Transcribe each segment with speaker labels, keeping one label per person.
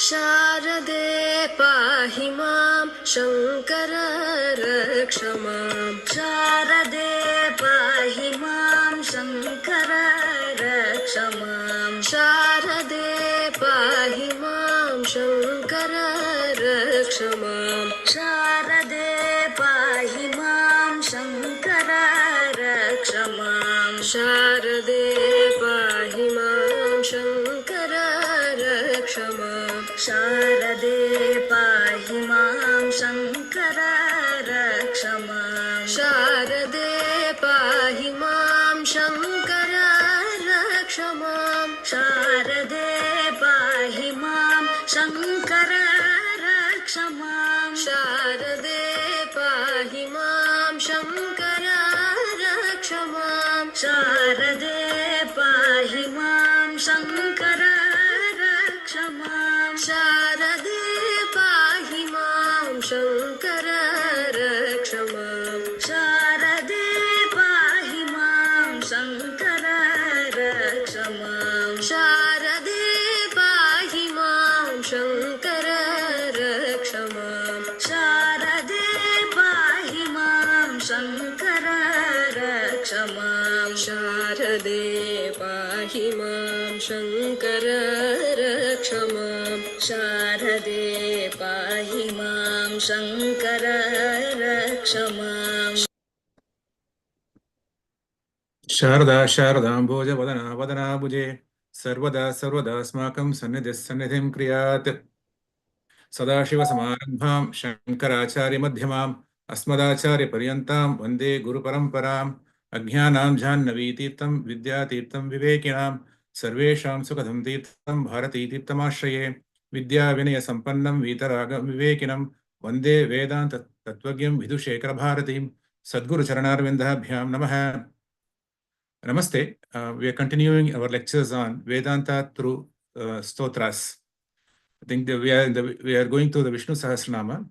Speaker 1: शारदे पाहि मां शङ्कर रक्ष मां शारदे पाहि मां शङ्कर रक्ष मां शारदे पाहि मां शङ्कर रक्ष मां शारदे पाहि मां शङ्कर रक्ष मां शारदे पाहि मां शङ्कर रक्ष मां शारदे पाहि मां शङ्कर रक्ष मां शारदे पाहि मां शङ्कर रक्ष मां शारदे पाहि मां शङ्कर रक्ष मां शारदे पाहि मां शङ्कर रक्ष मां शारदे पाहि मां शङ्कर रक्ष मां शारदे पाहि मां शङ्कर रक्ष मां शारदे पाहि मां शङ्कर रक्ष मां शारदे पाहि मां शङ्कर रक्ष मां शारदे पाहि मां शङ्कर रक्ष मां शारदे पाहि मां शङ्कर रक्ष मां शारदे पाहि मां शङ्कर रक्ष मां
Speaker 2: शारदा शारदाम्भोज वदना वदनाबुजे सर्वदा सर्वदास्माकं सन्निधिः सन्निधिं क्रियात् सदाशिवसमारम्भां शङ्कराचार्यमध्यमाम् अस्मदाचार्यपर्यन्तां वन्दे गुरुपरम्पराम् अज्ञानां जाह्नवीतीर्थं विद्यातीर्थं विवेकिनां सर्वेषां सुखदं तीर्थं भारतीतीर्थमाश्रये विद्याविनयसम्पन्नं वीतरागविवेकिनं वन्दे वेदान्ततत्त्वज्ञं विदुशेखरभारतीं सद्गुरुचरणारविन्दाभ्यां नमः. Namaste. We are continuing our lectures on Vedanta through Stotras. I think that we are going through the Vishnu Sahasranama.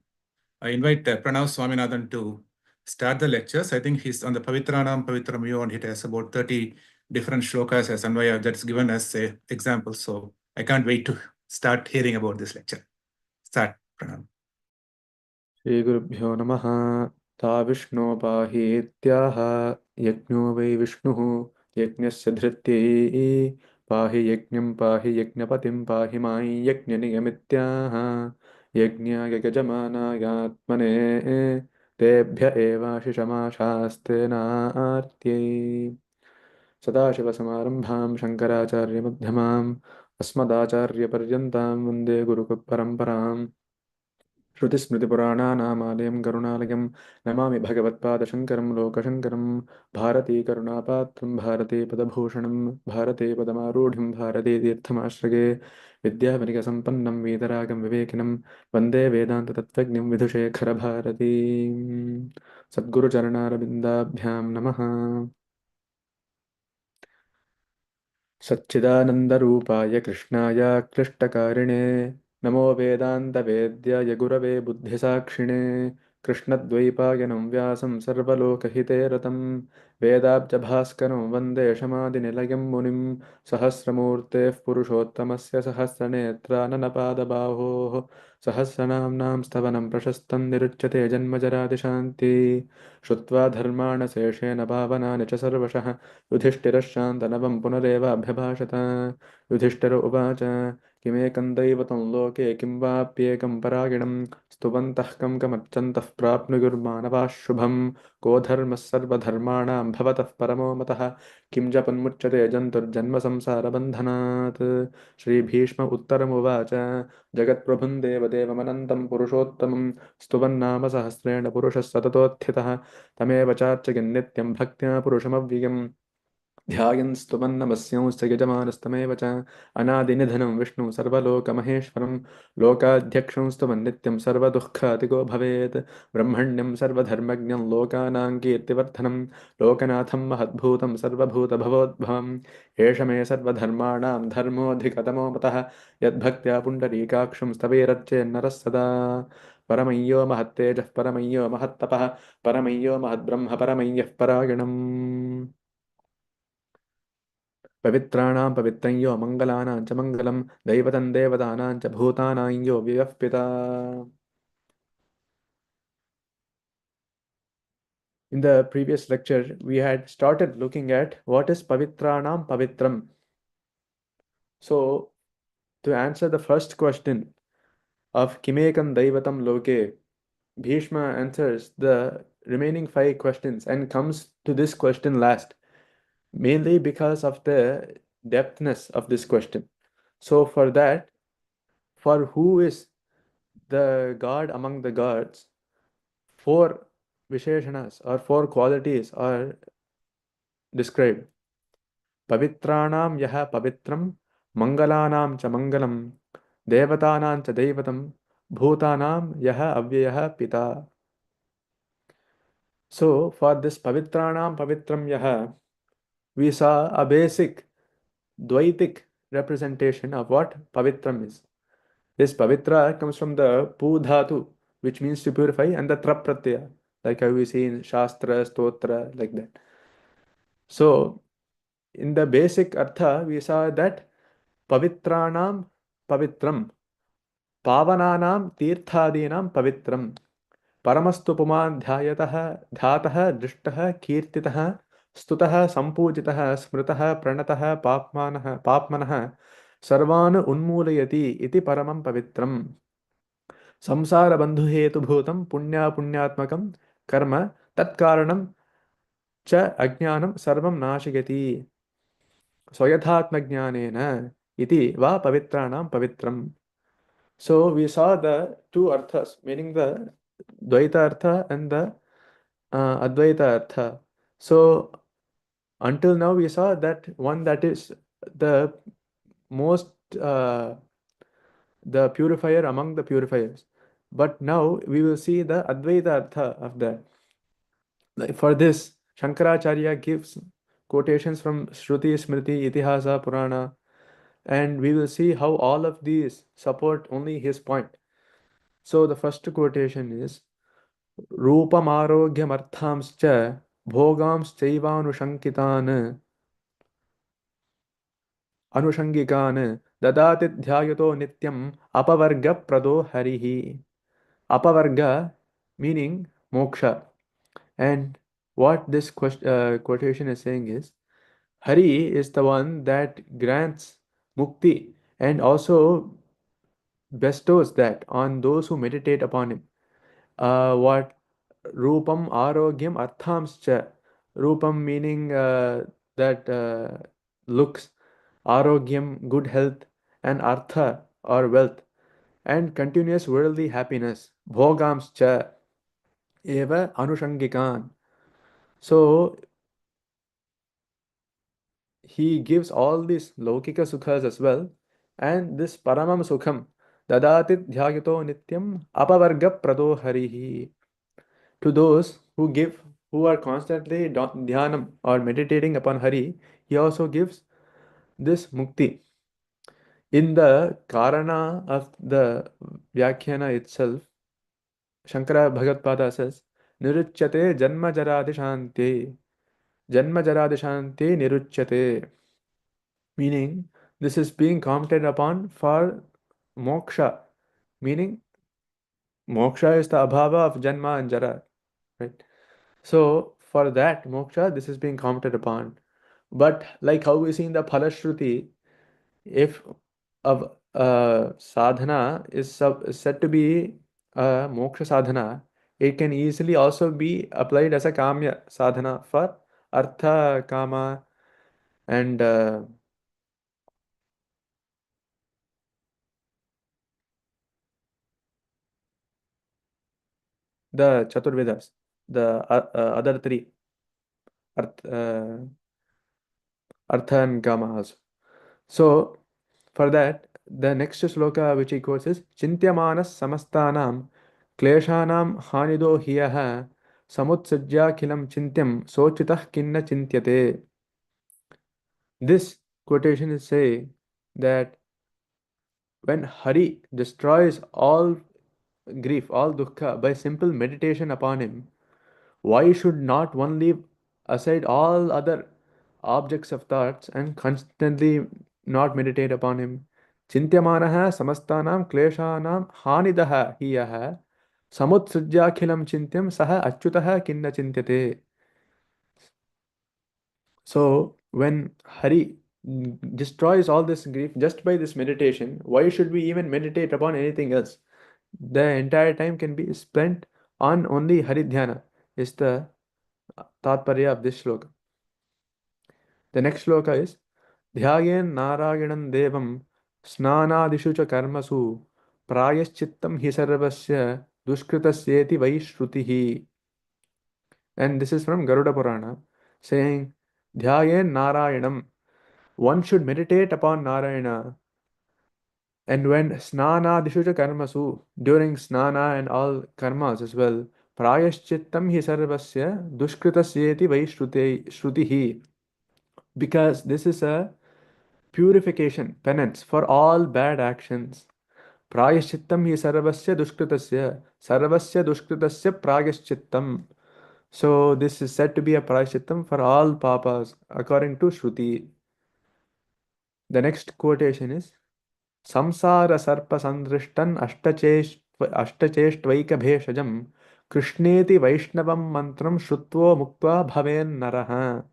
Speaker 2: I invite Pranav Swaminathan to start the lectures. I think he's on the Pavitranam Pavitram and it has about 30 different shlokas as Anvaya that's given as a example. So I can't wait to start hearing about this lecture. Start, Pranav.
Speaker 3: Shri Gurubhyo Namaha. Ta Vishnu Pahityaha Yajno Vai Vishnuhu Yajnasya Dhrityai Pahi Yajnam Pahi Yajnapatim Pahi Mai Yajna Niyamityaha Yajna Yajamana Yatmane Tebhya Eva Shishama Shastena Artyai Sadashiva Samarambham Shankaracharya Madhyamam Asmadacharya Paryantam Vande Guru Paramparam श्रुतिस्मृतिपुराणानामालयं करुणालयं Namami भगवत्पादशङ्करं लोकशङ्करं भारतीकरुणापात्रं भारतीपदभूषणं भारतीपदमारूढं भारतीतीर्थमाश्रये विद्याविनयसम्पन्नं वीतरागं विवेकिनं वन्दे वेदान्ततत्त्वज्ञं विधुशेखरभारतीं सद्गुरुचरणारविन्दाभ्यां नमः। सच्चिदानन्दरूपाय कृष्णाय क्लिष्टकारिणे नमो वेदान्तवेद्याय गुरवे बुद्धिसाक्षिणे कृष्णद्वैपायनं व्यासं सर्वलोकहिते रतं वेदाब्जभास्करं वन्दे शमादिनिलयं मुनिं सहस्रमूर्तेः पुरुषोत्तमस्य सहस्रनेत्राननपादबाहोः सहस्रनाम्नां स्तवनं प्रशस्तं निरुच्यते जन्मजरादिशान्ति श्रुत्वा धर्माण शेषेण पावनानि च सर्वशः युधिष्ठिरश्शान्तनवं पुनरेवाभ्यभाषत युधिष्ठिर उवाच किमेकं दैवतं लोके किं वाप्येकं परागिणं स्तुवन्तः कं कमर्चन्तः प्राप्नुयुर्मानवाः शुभं को धर्मः सर्वधर्माणां भवतः परमो मतः किं जपन्मुच्यते जन्तुर्जन्मसंसारबन्धनात् श्रीभीष्म उत्तरमुवाच जगत्प्रभुं देवदेवमनन्तं पुरुषोत्तमं स्तुवन्नाम सहस्रेण पुरुषः सततोत्थितः तमेव चार्चयन्नित्यं भक्त्या पुरुषमव्ययम् ध्यायन् स्तुवन्नमस्यांश्च यजमानस्तमेव च अनादिनिधनं विष्णुं सर्वलोकमहेश्वरं लोकाध्यक्षं स्तुवन्नित्यं सर्वदुःखातिको भवेत् ब्रह्मण्यं सर्वधर्मज्ञं लोकानां कीर्तिवर्धनं लोकनाथं महद्भूतं सर्वभूतभवोद्भवम् एष मे सर्वधर्माणां धर्मोऽधिकतमो मतः यद्भक्त्या पुण्डरीकाक्षं स्तवेरर्चेन्नरः सदा परमय्यो महत्तेजः परमय्यो महत्तपः परमय्यो महद्ब्रह्म परमय्यः परायणम् पवित्राणां पवित्रं यो मङ्गलानां च मङ्गलं दैवतं देवतानां च भूतानां यो व्ययः पिता. In the previous lecture, we had started looking at what is Pavitranam Pavitram. So, to answer the first question of Kimekam Daivatam Loke, Bhishma answers the remaining 5 questions and comes to this question last, mainly because of the depthness of this question. So, for that, for who is the god among the gods, 4 Visheshanas or 4 qualities are described. पवित्राणां यः पवित्रं मङ्गलानां च मङ्गलं देवतानां च दैवतं भूतानां यः अव्ययः पिता. So for this pavitranam pavitram yaha, we saw a basic dvaitic representation of what pavitram is. This pavitra comes from the pu dhatu, which means to purify, and the tra pratyaya, like how we see in shastra stotra, like that. So in the basic artha, we saw that pavitranam pavitram, पावनानां तीर्थादीनां पवित्रं, परमस्तु पुमान् ध्यायतः ध्यातः दृष्टः कीर्तितः स्तुतः सम्पूजितः स्मृतः प्रणतः पाप्मनः सर्वान् उन्मूलयति इति परमं पवित्रम्. संसारबन्धुहेतुभूतं पुण्यापुण्यात्मकं कर्म तत्कारणं च अज्ञानं सर्वं नाशयति स्वयथात्मज्ञानेन इति वा पवित्राणां पवित्रम्. So we saw the 2 arthas, meaning the Dvaita artha and the Advaita artha. So until now we saw that one that is the most the purifier among the purifiers. But now we will see the Advaita artha of that. For this, Shankaracharya gives quotations from Shruti, Smriti, Itihasa, Purana, and we will see how all of these support only his point. So the first quotation is Rupamarogyamardhamscha bhogamschaivanusankitan anushangikan dadati dhyayato nityam apavarga prado harihi. Apavarga meaning moksha. And what this quotation is saying is, Hari is the one that grants mukti and also bestows that on those who meditate upon him. What Rupam Arogyam Arthamscha. Rupam meaning that looks, Arogyam good health, and Artha or wealth, and continuous worldly happiness. Bhogamscha eva Anushangikan. So he gives all these Lokika Sukhas as well, and this Paramam Sukham Dadatit Dhyayato Nityam Apavarga Prado Harihi. To those who are constantly dhyanam or meditating upon Hari, he also gives this mukti. In the Karana of the Vyakhyana itself, Shankara Bhagatpada says, Niruchyate Janma Jaradi Shanti. Janma Jaradi Shanti Niruchyate. Meaning, this is being commented upon for moksha. Meaning, moksha is the abhava of Janma and Jara. Right? So for that moksha, this is being commented upon. But like how we see in the Phalashruti, if of sadhana is said to be a moksha sadhana, it can easily also be applied as a kamya sadhana for artha, kama, and the Chaturvedas, the other 3, artha, artha and kama also. So for that, the next shloka which he quotes is Chintyamanas samastanam kleshanam hanido hiyaha samutsajya kilam chintyam sochitah kinna chintyate. This quotation is saying that when Hari destroys all grief, all dukkha by simple meditation upon him, why should not one leave aside all other objects of thoughts and constantly not meditate upon him. Chintyamanaha samastanam kleshanam hanidaha hiyaha samutsujjakhilam chintyam saha achyutaha kinna chintyate. So when Hari destroys all this grief just by this meditation, why should we even meditate upon anything else? The entire time can be spent on only Hari Dhyana, is the tatparya of this shloka. The next shloka is Dhyayen Narayanam Devam Snanadishu cha karmasu Prayaschittam hi sarvasya Dushkritasyeti Vaishrutihi. And this is from Garuda Purana, saying Dhyayen Narayanam. One should meditate upon Narayana. And when snana dishuja karmasu, during snana and all karmas as well, prayaschittam hi sarvasya dushkritasyeti vaishrutihi. Because this is a purification, penance for all bad actions. Prayaschittam hi sarvasya dushkritasya prayaschittam. So this is said to be a prayaschittam for all papas, according to Shruti. The next quotation is संसार सर्प संदृष्टन अष्टचेष्ट्वैकभेषजं कृष्णेति वैष्णवं मंत्रं श्रुत्वो मुक्त्वा भवेन्नरः.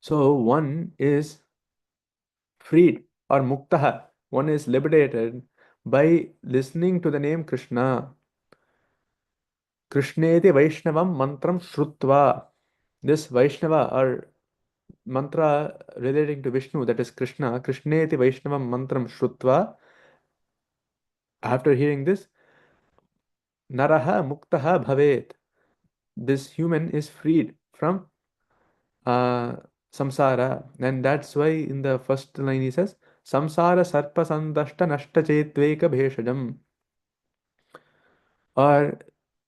Speaker 3: So one is freed or muktah, one is liberated by listening to the name Krishna. Krishneti Vaishnavam mantram shrutva. This Vaishnava or mantra relating to Vishnu, that is Krishna, Krishneti Vaishnavam mantram shrutva. After hearing this, Naraha Muktaha Bhavet. This human is freed from samsara. And that's why in the first line he says, Samsara Sarpa Sandashta Nashta Chetveka Bheshajam. Or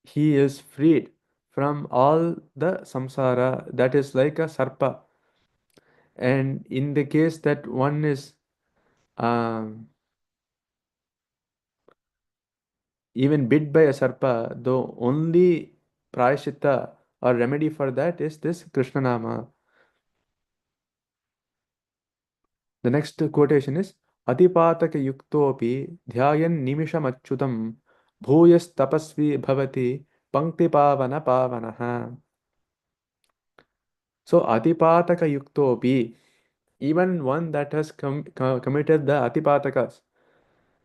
Speaker 3: he is freed from all the samsara that is like a sarpa. And in the case that one is even bit by a sarpa, the only prayashitta or remedy for that is this Krishna Nama. The next quotation is Atipataka yuktopi dhyayan nimisham achyutam bhuyas tapasvi bhavati pankti pavana pavanaha. So Atipataka yuktopi, even one that has committed the Atipatakas.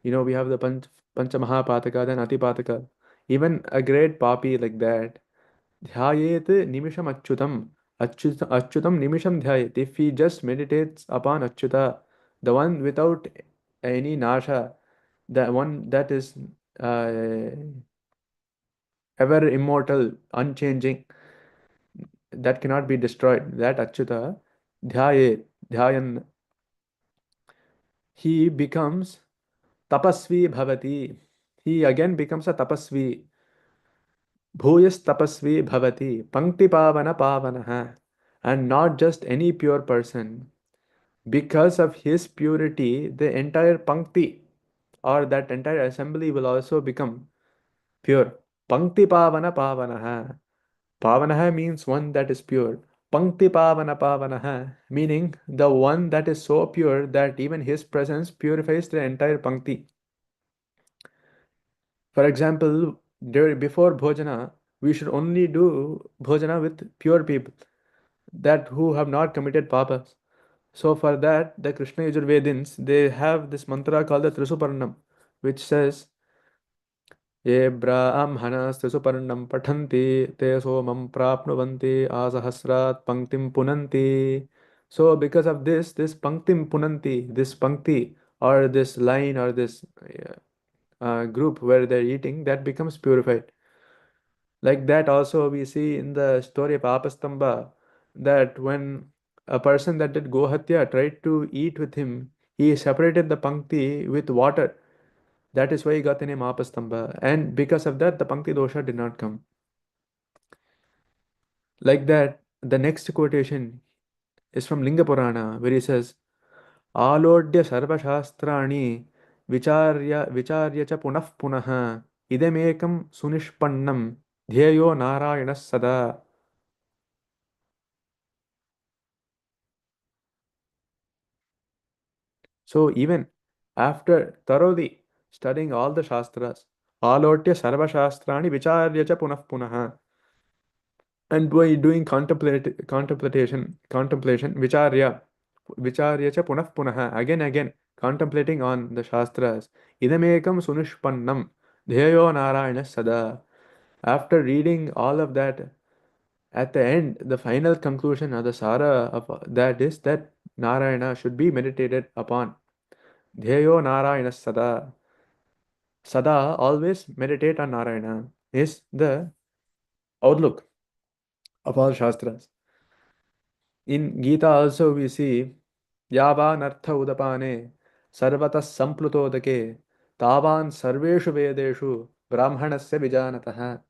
Speaker 3: We have the Panchamahapataka, then Atipataka. Even a great papi like that, Dhyayet nimisham achyutam. Achyutam nimisham dhyayet. If he just meditates upon Achyuta, the one without any nasha, the one that is ever immortal, unchanging, that cannot be destroyed, that Achyuta, dhyayet, dhyayan, he becomes tapasvi bhavati. He again becomes a tapasvi. Bhuyas tapasvi bhavati. Pankti pavana pavanaha. And not just any pure person. Because of his purity, the entire pankti or that entire assembly will also become pure. Pankti pavana pavanaha. Pavanaha means one that is pure. Pankti pavana pavanaha, meaning the one that is so pure that even his presence purifies the entire pankti. For example, before bhojana, we should only do bhojana with pure people, that who have not committed papas. So for that, the Krishna Yajurvedins, they have this mantra called the Trisuparnam, which says, Ye brahmanas Trisuparnam pathanti, te somam prapnuvanti asahasrat panktim punanti. So because of this panktim punanti, this pankti or this line or this group where they're eating, that becomes purified. Like that also we see in the story of Apastamba, that when a person that did Gohatya tried to eat with him, he separated the pankti with water. That is why he got the name Apastamba. And because of that, the pankti dosha did not come. Like that, the next quotation is from Linga Purana, where he says, Alodya sarvashastrani vicharya cha punah punaha idemekam sunishpannam dhyeyo narayana sada. So even after thoroughly studying all the Shastras, alotya sarva shastrani vicharya cha punah punah, and by doing contemplation, vicharya cha punah punah, again, contemplating on the Shastras, idamekam sunushpannam, dheyo narayana sada. After reading all of that, at the end, the final conclusion or the sara of that is that Narayana should be meditated upon. Dhyayo Narayana Sada. Sada, always meditate on Narayana, is the outlook of all Shastras. In Gita also we see Yavan Artha Udapane Sarvatas Samplutodake Tavan Sarveshu Vedeshu Brahmanasya Vijanataha.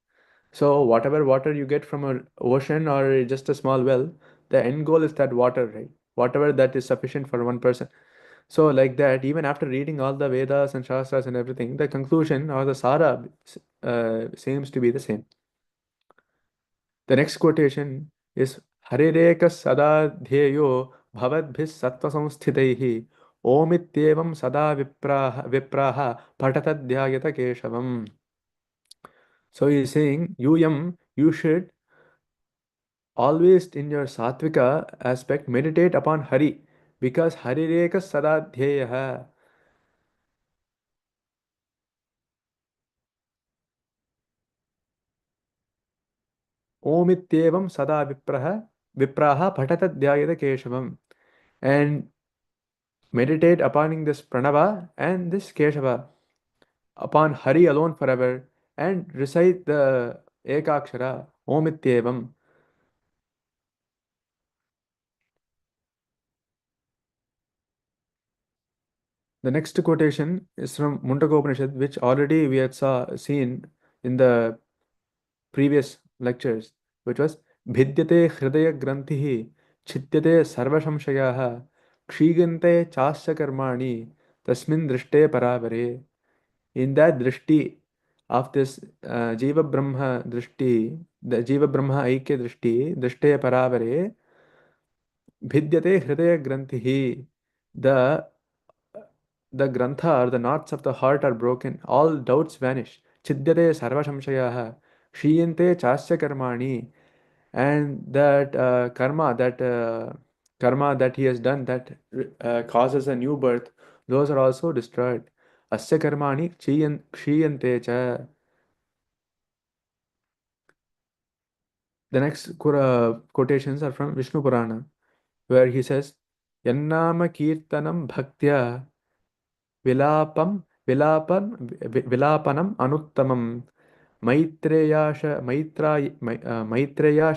Speaker 3: So whatever water you get from an ocean or just a small well, the end goal is that water, right? Whatever that is sufficient for one person. So like that, even after reading all the Vedas and Shastras and everything, the conclusion or the Sara seems to be the same. The next quotation is Harireka Sada Dhyeyo Bhavadbhis Sattva Samsthitaihi Omityevam Sada Vipraha Patatadhyayata Keshavam. So he is saying, you should always in your Satvika aspect meditate upon Hari, because Harireka Sada Dhyeya. Omityevam sada vipraha patata dhyayata keshavam. And meditate upon this pranava and this keshava, upon Hari alone forever, and recite the ekakshara omityevam. The next quotation is from Mundaka Upanishad, which already we had seen in the previous lectures, which was Bhidyate Hridaya Grantihi Chityate Sarva Samshayaha Kshigante Chasya Karmani Tasmin Drishte Paravare. In that drishti of this Jiva Brahma drishti, the Jiva Brahma Aikya drishti, Drishte Paravare, Bhidyate Hridaya Grantihi, the the grantha or the knots of the heart are broken, all doubts vanish. Chidyate sarva samshayaha, Shiyante chasya karmani, and that karma that he has done that causes a new birth, those are also destroyed. Asya karmani kshiyante cha. The next quotations are from Vishnu Purana, where he says, Yannama kirtanam bhaktya Vilapam, Vilapanam Anuttamam, Maitreya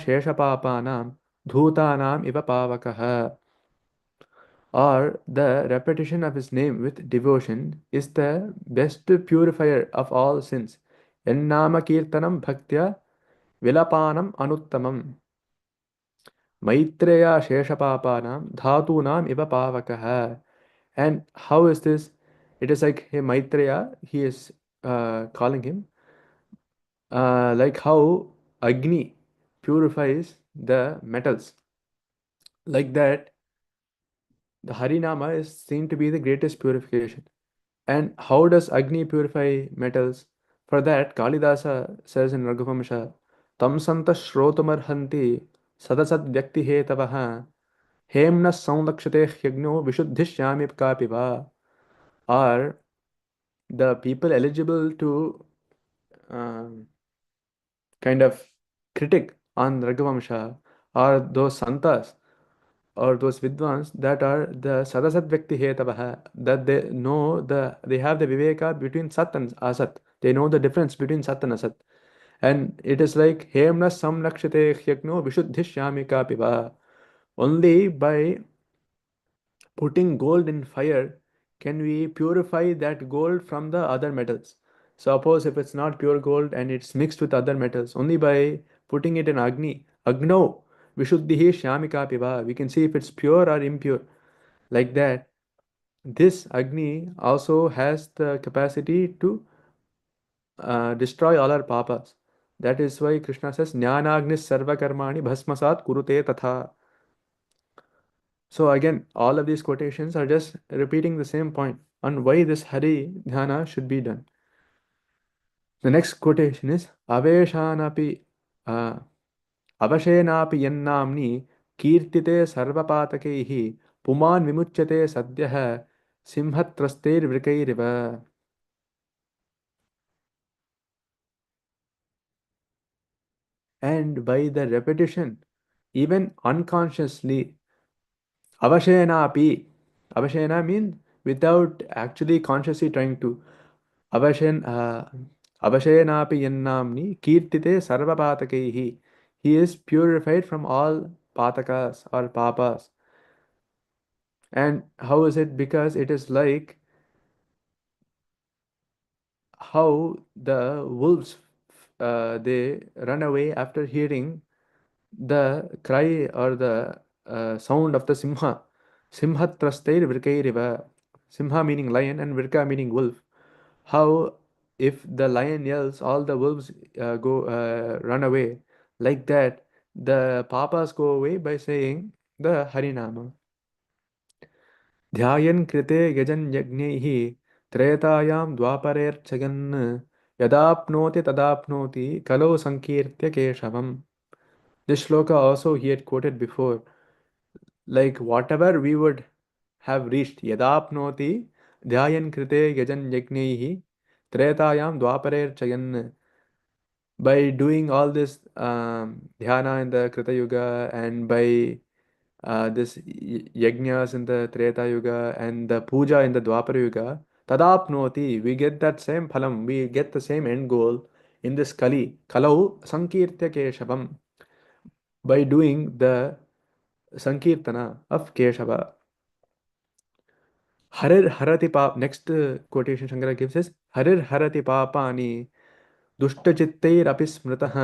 Speaker 3: Sheshapapanam, Dhutanam Iva Pavakaha. Or the repetition of his name with devotion is the best purifier of all sins. Yannama Kirtanam Bhaktya Vilapanam Anuttamam, Maitreya Sheshapapanam, Dhatunam Iva Pavakaha. And how is this? It is like, hey, Maitreya, he is calling him, like how Agni purifies the metals. Like that, the Harinama is seen to be the greatest purification. And how does Agni purify metals? For that, Kalidasa says in Raghuvamsha, Tam santa shrotumarhanti sadasad vyakti hetavaha hemna saunlakshate hyagno vishuddhishyami kapiva. Are the people eligible to um, kind of critic on Raghuvamsha are those santas or those vidwans that are the sadasat vyakti hetavaha, that they have the viveka between sat and asat. They know the difference between sat and asat. And it is like hemna samlakshate hyagno vishuddhishyamika piva. Only by putting gold in fire can we purify that gold from the other metals. Suppose if it's not pure gold and it's mixed with other metals, only by putting it in Agno, Vishuddhihi Shyamika Piva, we can see if it's pure or impure. Like that, this Agni also has the capacity to destroy all our papas. That is why Krishna says, Jnanagnis sarva karmani bhasmasat kurute tatha. So again, all of these quotations are just repeating the same point on why this Hari Dhyana should be done. The next quotation is Aveshanapi Avashenapi Yennamni Kirtite Sarvapatakehi Puman Vimuchyate Sadhyah Simhatraster Vrikairiva. And by the repetition, even unconsciously, Avashena Avashena means without actually consciously trying to. Avashenapi Yennamni Kirtite Sarvapatakehi. He is purified from all patakas or papas. And how is it? Because it is like how the wolves they run away after hearing the cry or the sound of the simha. Simhatrastair virkairiva. Simha meaning lion and virka meaning wolf. How if the lion yells, all the wolves go run away. Like that, the papas go away by saying the Harinama. ध्यायन् कृते यजन् यज्ञैः त्रेतायां द्वापरेऽर्चयन् यदाप्नोति तदाप्नोति कलौ संकीर्त्य केशवम्. This shloka also he had quoted before. Like whatever we would have reached, yadapnoti dhyayan krite yajan yajnaihi tretayam dwaparerchayan. By doing all this dhyana in the Krita Yuga and by this yajnas in the Treta Yuga and the puja in the Dwapara Yuga, tadapnoti, we get that same phalam, we get the same end goal in this Kali, Kalau Sankirtya Keshavam, by doing the Sankirtana of Keshava. Harir Harati Pap, next quotation Shankara gives is Harir Harati Papani दुष्टचित्तैरपि स्मृतः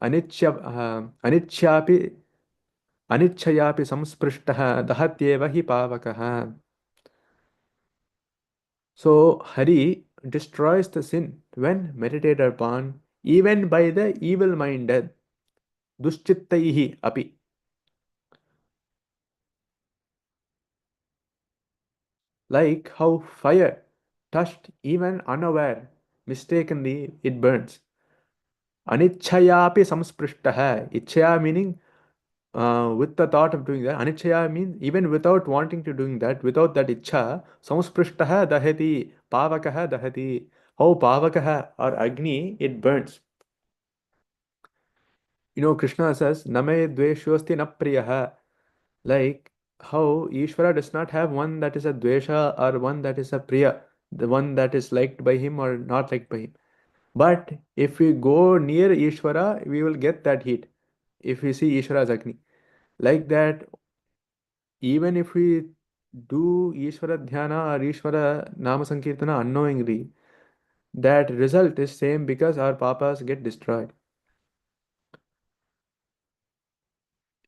Speaker 3: अनिच्छयापि अनिच्छयापि संस्पृष्टः दहत्येव हि पावकः. So Hari destroys the sin when meditated upon, even by the evil-minded. Dushchittaihi api. Like how fire, touched even unaware, mistakenly it burns. Anichchayapi samsprishtaha. Ichchaya meaning with the thought of doing that. Anichchaya means even without wanting to doing that, without that ichcha, samsprishtaha dahati, pavakaha dahati. How pavakaha or agni, it burns. You know, Krishna says, Name dveshosti na priyaha. Like how Ishvara does not have one that is a dvesha or one that is a priya, the one that is liked by him or not liked by him. But if we go near Ishvara, we will get that heat. If we see Ishvara's Agni. Like that, even if we do Ishvara Dhyana or Ishvara Nama Sankirtana unknowingly, that result is same because our papas get destroyed.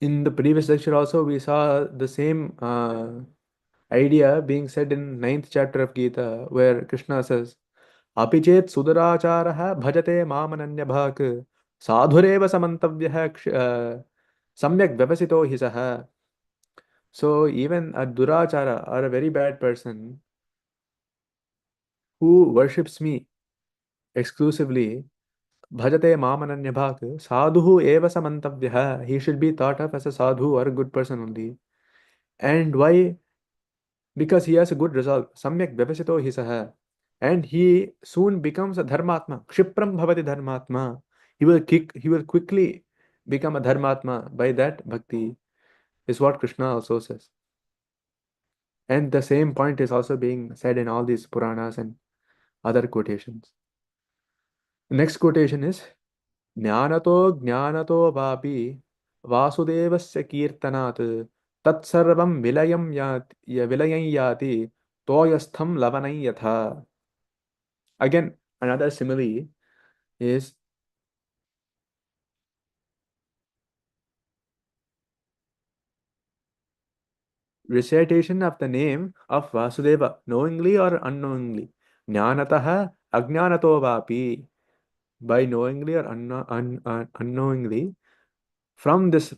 Speaker 3: In the previous lecture also, we saw the same idea being said in 9th chapter of Gita, where Krishna says, Apichet Sudaracharaha bhajate mamananyabhak sadhureva samantavyah samyak vyavasito hisaha. So even a durachara or a very bad person who worships me exclusively, bhajate mamananyabhak sadhuhu eva samantavyah, he should be thought of as a sadhu or a good person only. And why? Because he has a good resolve. Samyak vyavasito hisaha. And he soon becomes a dharmatma. Kshipram bhavati dharmatma. He will quickly become a dharmatma by that bhakti, is what Krishna also says. And the same point is also being said in all these Puranas and other quotations. The next quotation is Jnanato vapi Vasudevasya kirtanat tatsarvam vilayam yati toyastham lavanai yatha. Again, another simile is recitation of the name of Vasudeva, knowingly or unknowingly. Jnanataha ajnanato vapi. By knowingly or unknowingly, from this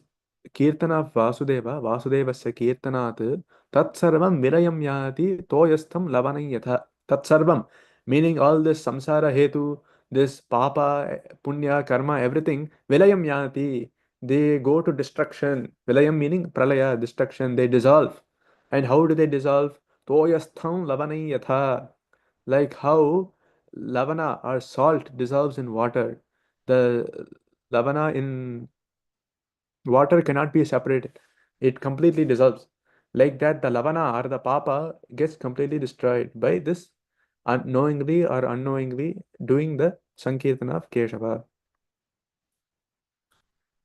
Speaker 3: Kirtana of Vasudevasya Kirtanat Tatsarvam Vilayam Yati Toyastham Lavanayatha. Tatsarvam, meaning all this samsara hetu, this papa, punya, karma, everything, Vilayam Yati, they go to destruction. Vilayam meaning pralaya, destruction, they dissolve. And how do they dissolve? Toyastham Lavanayatha. Like how lavana or salt dissolves in water. The lavana in water cannot be separated. It completely dissolves. Like that, the lavana or the papa gets completely destroyed by this unknowingly or unknowingly doing the Sankirtana of Keshava.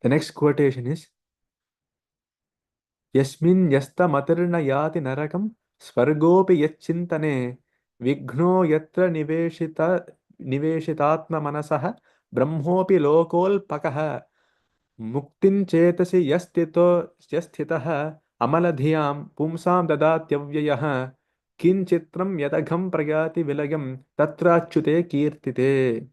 Speaker 3: The next quotation is Yasmin yasta matirna yati narakam swargopi yachintane vigno yatra niveshitatma manasah brahmopi lokol pakaha मुक्तिं चेतसि यस्थितः अमलधियां पुंसां ददात्यव्ययः किञ्चित्रं यदघं प्रयाति विलयं तत्राच्युते कीर्तिते.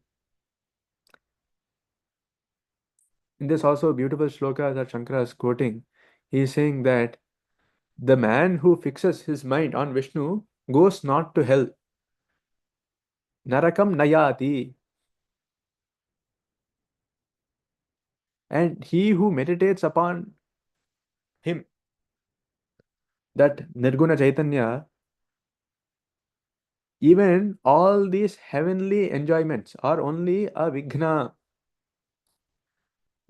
Speaker 3: In this also beautiful shloka that Shankara is quoting, he is saying that the man who fixes his mind on Vishnu goes not to hell. Narakam nayati. And he who meditates upon him, that Nirguna Chaitanya, even all these heavenly enjoyments are only a vighna.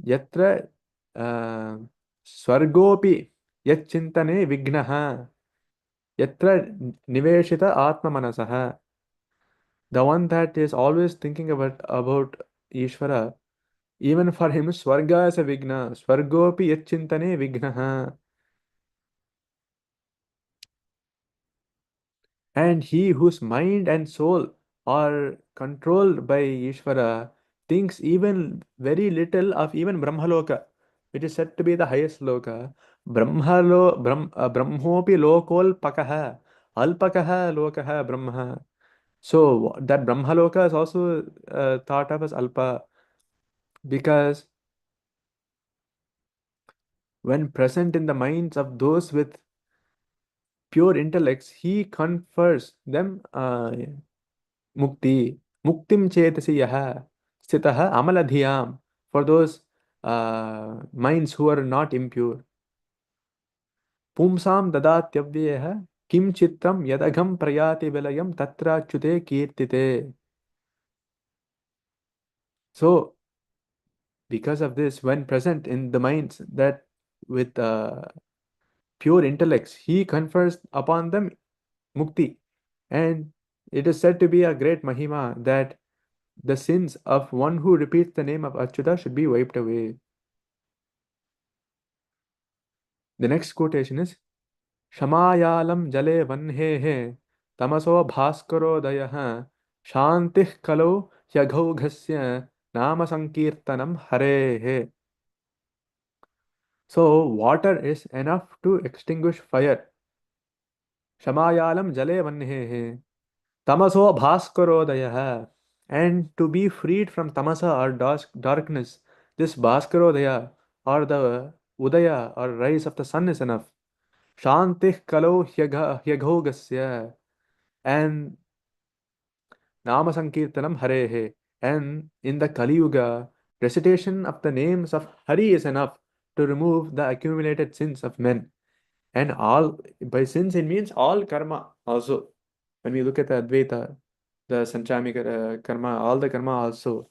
Speaker 3: Yatra swargopi yachintane vignaha. Yatra niveshita atma manasaha. The one that is always thinking about Ishvara, even for him, swarga is a vigna. Swargopi yachintane vignaha. And he whose mind and soul are controlled by Ishvara thinks even very little of even Brahmaloka, which is said to be the highest loka. Brahmopi lokol pakaha, alpakaha lokaha brahma. So that Brahmaloka is also thought of as alpa, because when present in the minds of those with pure intellects, he confers them mukti. Muktim chetasi yaha sthitaha amaladhiyam. For those minds who are not impure. Pumsam dadatyavyeh kim chitram yadagham prayati vilayam tatra chute kirtite. So, because of this, when present in the minds that with pure intellects, he confers upon them mukti. And it is said to be a great mahima that the sins of one who repeats the name of Achyuta should be wiped away. The next quotation is Shamayalam jale vanhehe tamaso bhaskarodayah shantih kalo yaghaughasya nama sankirtanam harehe. So water is enough to extinguish fire. Shamayalam jale vanhehe tamaso bhaskarodayah. And to be freed from tamasa or darkness, this bhaskarodaya or the udaya or rise of the sun is enough. Shantih kalo hyaghogasya. And Nama Sankirtanam Harehe. And in the Kali Yuga, recitation of the names of Hari is enough to remove the accumulated sins of men. And all, by sins, it means all karma also. When we look at the Advaita, the Sanchami karma, all the karma also.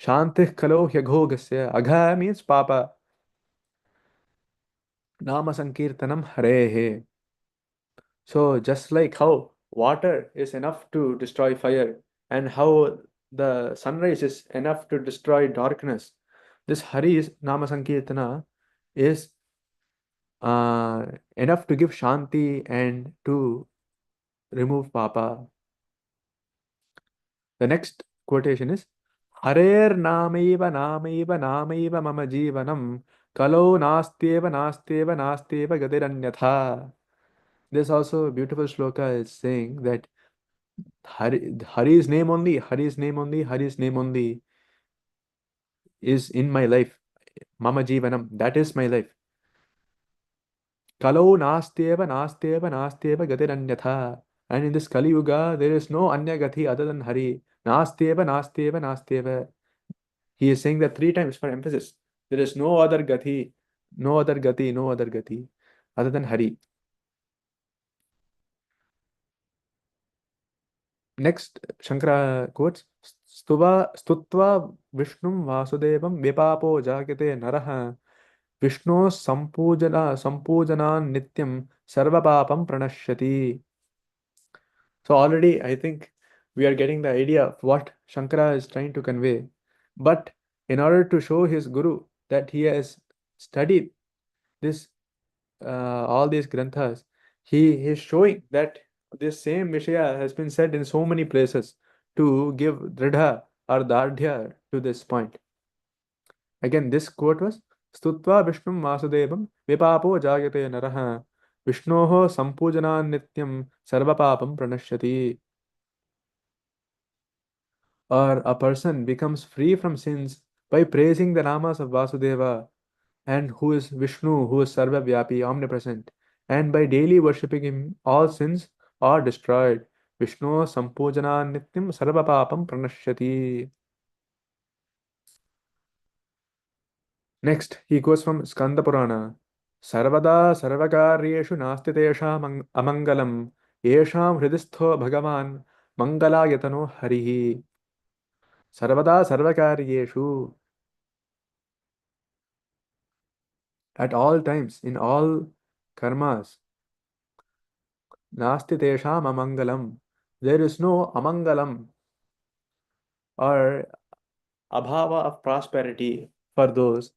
Speaker 3: Shantih kalo hyaghogasya. Agha means papa. Nama Sankirtanam Harehe. So just like how water is enough to destroy fire and how the sunrise is enough to destroy darkness, this Hari's Nama Sankirtana is enough to give Shanti and to remove Papa. The next quotation is Harer Namaiva Namaiva Namaiva Mama Jivanam Kalo Nasteva Nasteva Nasteva Gadiranyatha. This also a beautiful shloka is saying that Hari's name only, Hari's name only, Hari's name only is in my life. Mama Jivanam, that is my life. Kalau nastyeva nastyeva nastyeva gatiranyatha. And in this Kali Yuga, there is no anya gati other than Hari. Nastyeva nastyeva nastyeva. He is saying that three times for emphasis. There is no other gati, no other gati, no other gati other than Hari. Next, Shankara quotes, Stutva Vishnum Vasudevam Vipapo Jagate Naraha Vishnu Sampujanan Nityam Sarvapapam Pranashyati. So already I think we are getting the idea of what Shankara is trying to convey. But in order to show his guru that he has studied this all these granthas, he is showing that this same Vishaya has been said in so many places to give Dridha or Dardhya to this point. Again, this quote was Stutva Vishnum Vasudevam Vipapo Jagate Naraha Vishnoho Sampujanan Nityam Sarvapapam Pranashyati. Or a person becomes free from sins by praising the namas of Vasudeva, and who is Vishnu, who is Sarva Vyapi, omnipresent, and by daily worshipping him, all sins are destroyed. Vishnu Sampujana Nityam Sarva Papam Pranashyati. Next, he goes from Skanda Purana. Sarvada Sarvakaryeshu Nasti Tesham Amangalam Yesham Hridistho Bhagavan Mangalayatano Harihi. Sarvada Sarvakaryeshu. At all times, in all karmas, nasti tesham amangalam. There is no amangalam or abhava of prosperity for those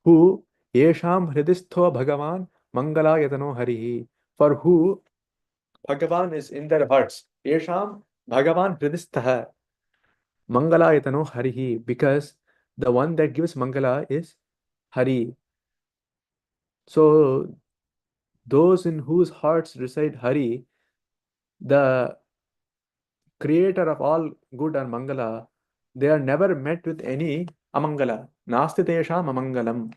Speaker 3: who yesham hridistho bhagavan mangala yatano harihi. For who Bhagavan is in their hearts. Yesham bhagavan hridistha mangala yatano harihi. Because the one that gives mangala is Hari. So those in whose hearts reside Hari, the creator of all good and mangala, they are never met with any amangala, nasti tesham amangalam,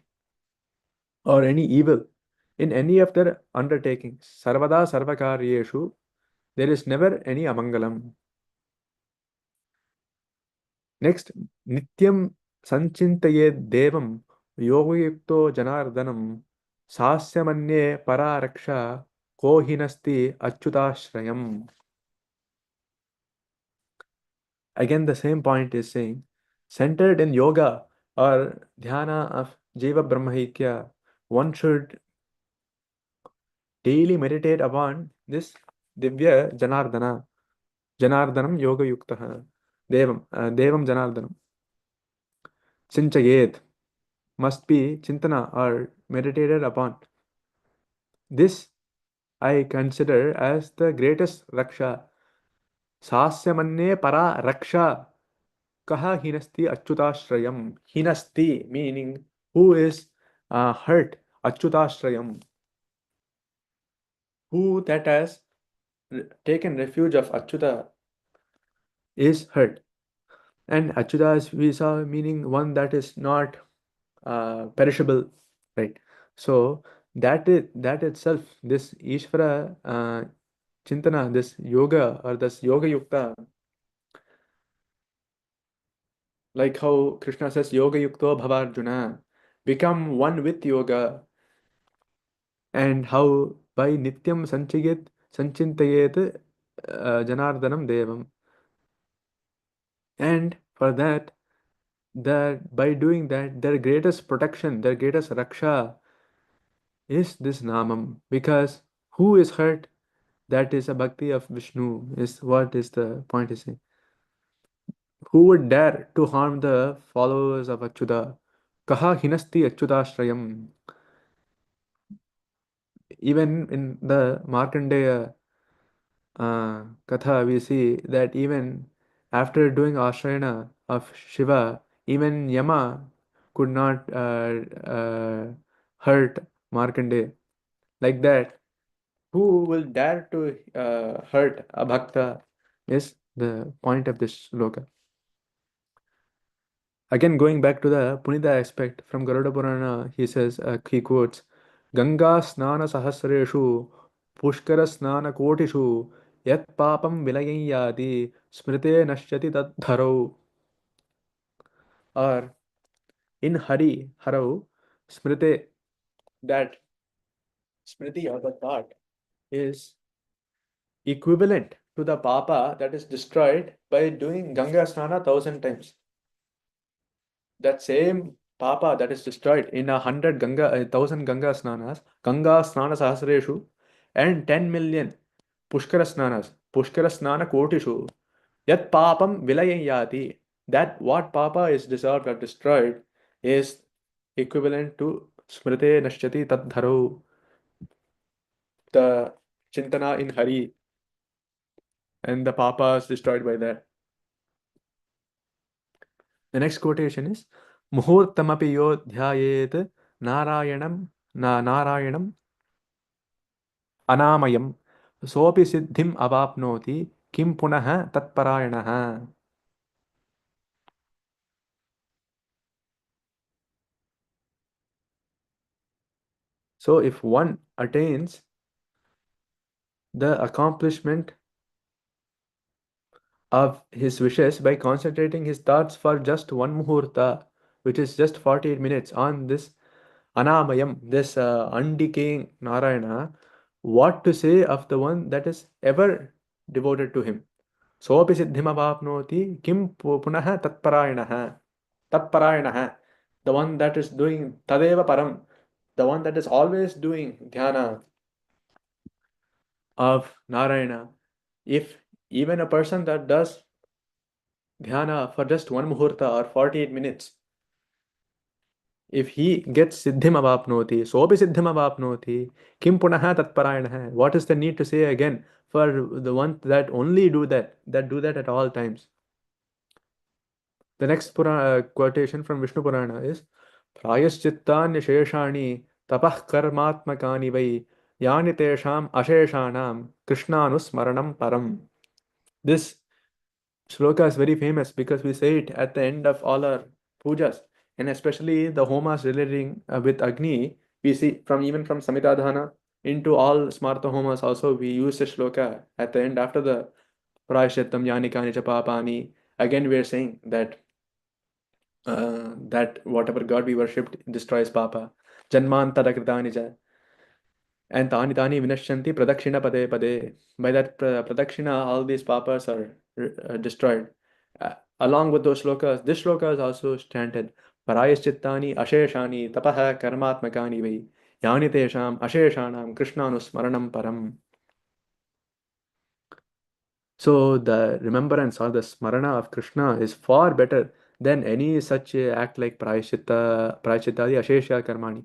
Speaker 3: or any evil in any of their undertakings. Sarvada sarvakaryeshu, there is never any amangalam. Next, nityam sanchintayed devam yogayukto janardanam sasyamanye pararaksha kohinasti achyutashrayam. Again, the same point is saying, centered in yoga or dhyana of Jiva Brahmaikya, one should daily meditate upon this Divya Janardana, Janardanam Yoga Yuktaha, Devam Janardanam. Sinchayet must be Chintana or meditated upon. This I consider as the greatest Raksha. Sasyamanne para Raksha. Kaha hinasti achyutashrayam. Hinasti meaning who is hurt. Achyutashrayam. Who that has taken refuge of Achyuta is hurt. And Achyuta, as we saw, meaning one that is not perishable, right? So that itself, this Ishvara Chintana, this yoga or this Yoga Yukta, like how Krishna says, Yoga Yukto Bhavarjuna, become one with yoga, and how by Nityam Sanchintayet Janardanam Devam. And for that by doing that, their greatest protection, their greatest raksha is this namam. Because who is hurt, that is a bhakti of Vishnu, is what is the point is saying. Who would dare to harm the followers of Achyuta? Kaha hinasti Achyutashrayam. Even in the Markandeya Katha, we see that even after doing Ashrayana of Shiva, even Yama could not hurt Markandeya. Like that, who will dare to hurt a bhakta is the point of this sloka. Again, going back to the Punita aspect from Garuda Purana, he says, he quotes, Ganga Snana Sahasreshu Pushkara Snana Kotishu Yat Papam Vilayayati Smrite Nashyati Tad Dharau. Or in Hari, Harau, Smrite, that Smriti or the thought is equivalent to the Papa that is destroyed by doing Ganga Snana 1,000 times. That same Papa that is destroyed in 1,000 Ganga Snanas, Ganga Snana Sahasreshu, and 10 million Pushkara Snanas, Pushkara Snana Kotishu, Yat Papam Vilayayati, that what Papa is dissolved or destroyed is equivalent to Smrite Nashyati Tad Dharau, the Chintana in Hari, and the Papa is destroyed by that. The next quotation is Muhurtamapi yo dhyayet Narayanam Anamayam Sopi Siddhim Avapnoti Kim Punaha Tatparayanaha. So if one attains the accomplishment of his wishes by concentrating his thoughts for just one muhurta, which is just 48 minutes on this Anamayam, this undecaying Narayana, what to say of the one that is ever devoted to him? Sopi siddhimavapnoti kim punaha tatparayanaha. Tatparayanaha. The one that is doing tadeva param. The one that is always doing dhyana of Narayana. If even a person that does dhyana for just one muhurta or 48 minutes, if he gets siddhim avapnoti, sopi siddhim avapnoti, kim punaha tatparayanaha. What is the need to say again for the ones that only do that at all times? The next quotation from Vishnu Purana is Prayaschittan Sheshani Tapah Karmatmakani Vai Yani Tesham Asheshanam Krishnanusmaranam Param. This shloka is very famous because we say it at the end of all our pujas, and especially the homas relating with Agni. We see even from Samitadhana into all Smarta homas also we use the shloka at the end after the Prayashittam Yani Kani Cha Papani. Again we are saying that that whatever god we worshipped destroys papa. Janmantara kritani ja. And tani tani vinashyanti pradakshina pade pade. By that pradakshina, all these papas are destroyed. Along with those shlokas, this shloka is also chanted. Parayaschittani asheshani tapaha karmatmakani vai. Yani tesham asheshanam krishnanusmaranam param. So the remembrance or the smarana of Krishna is far better than any such act like prayaschitta, prayaschittadi ashesha karmani.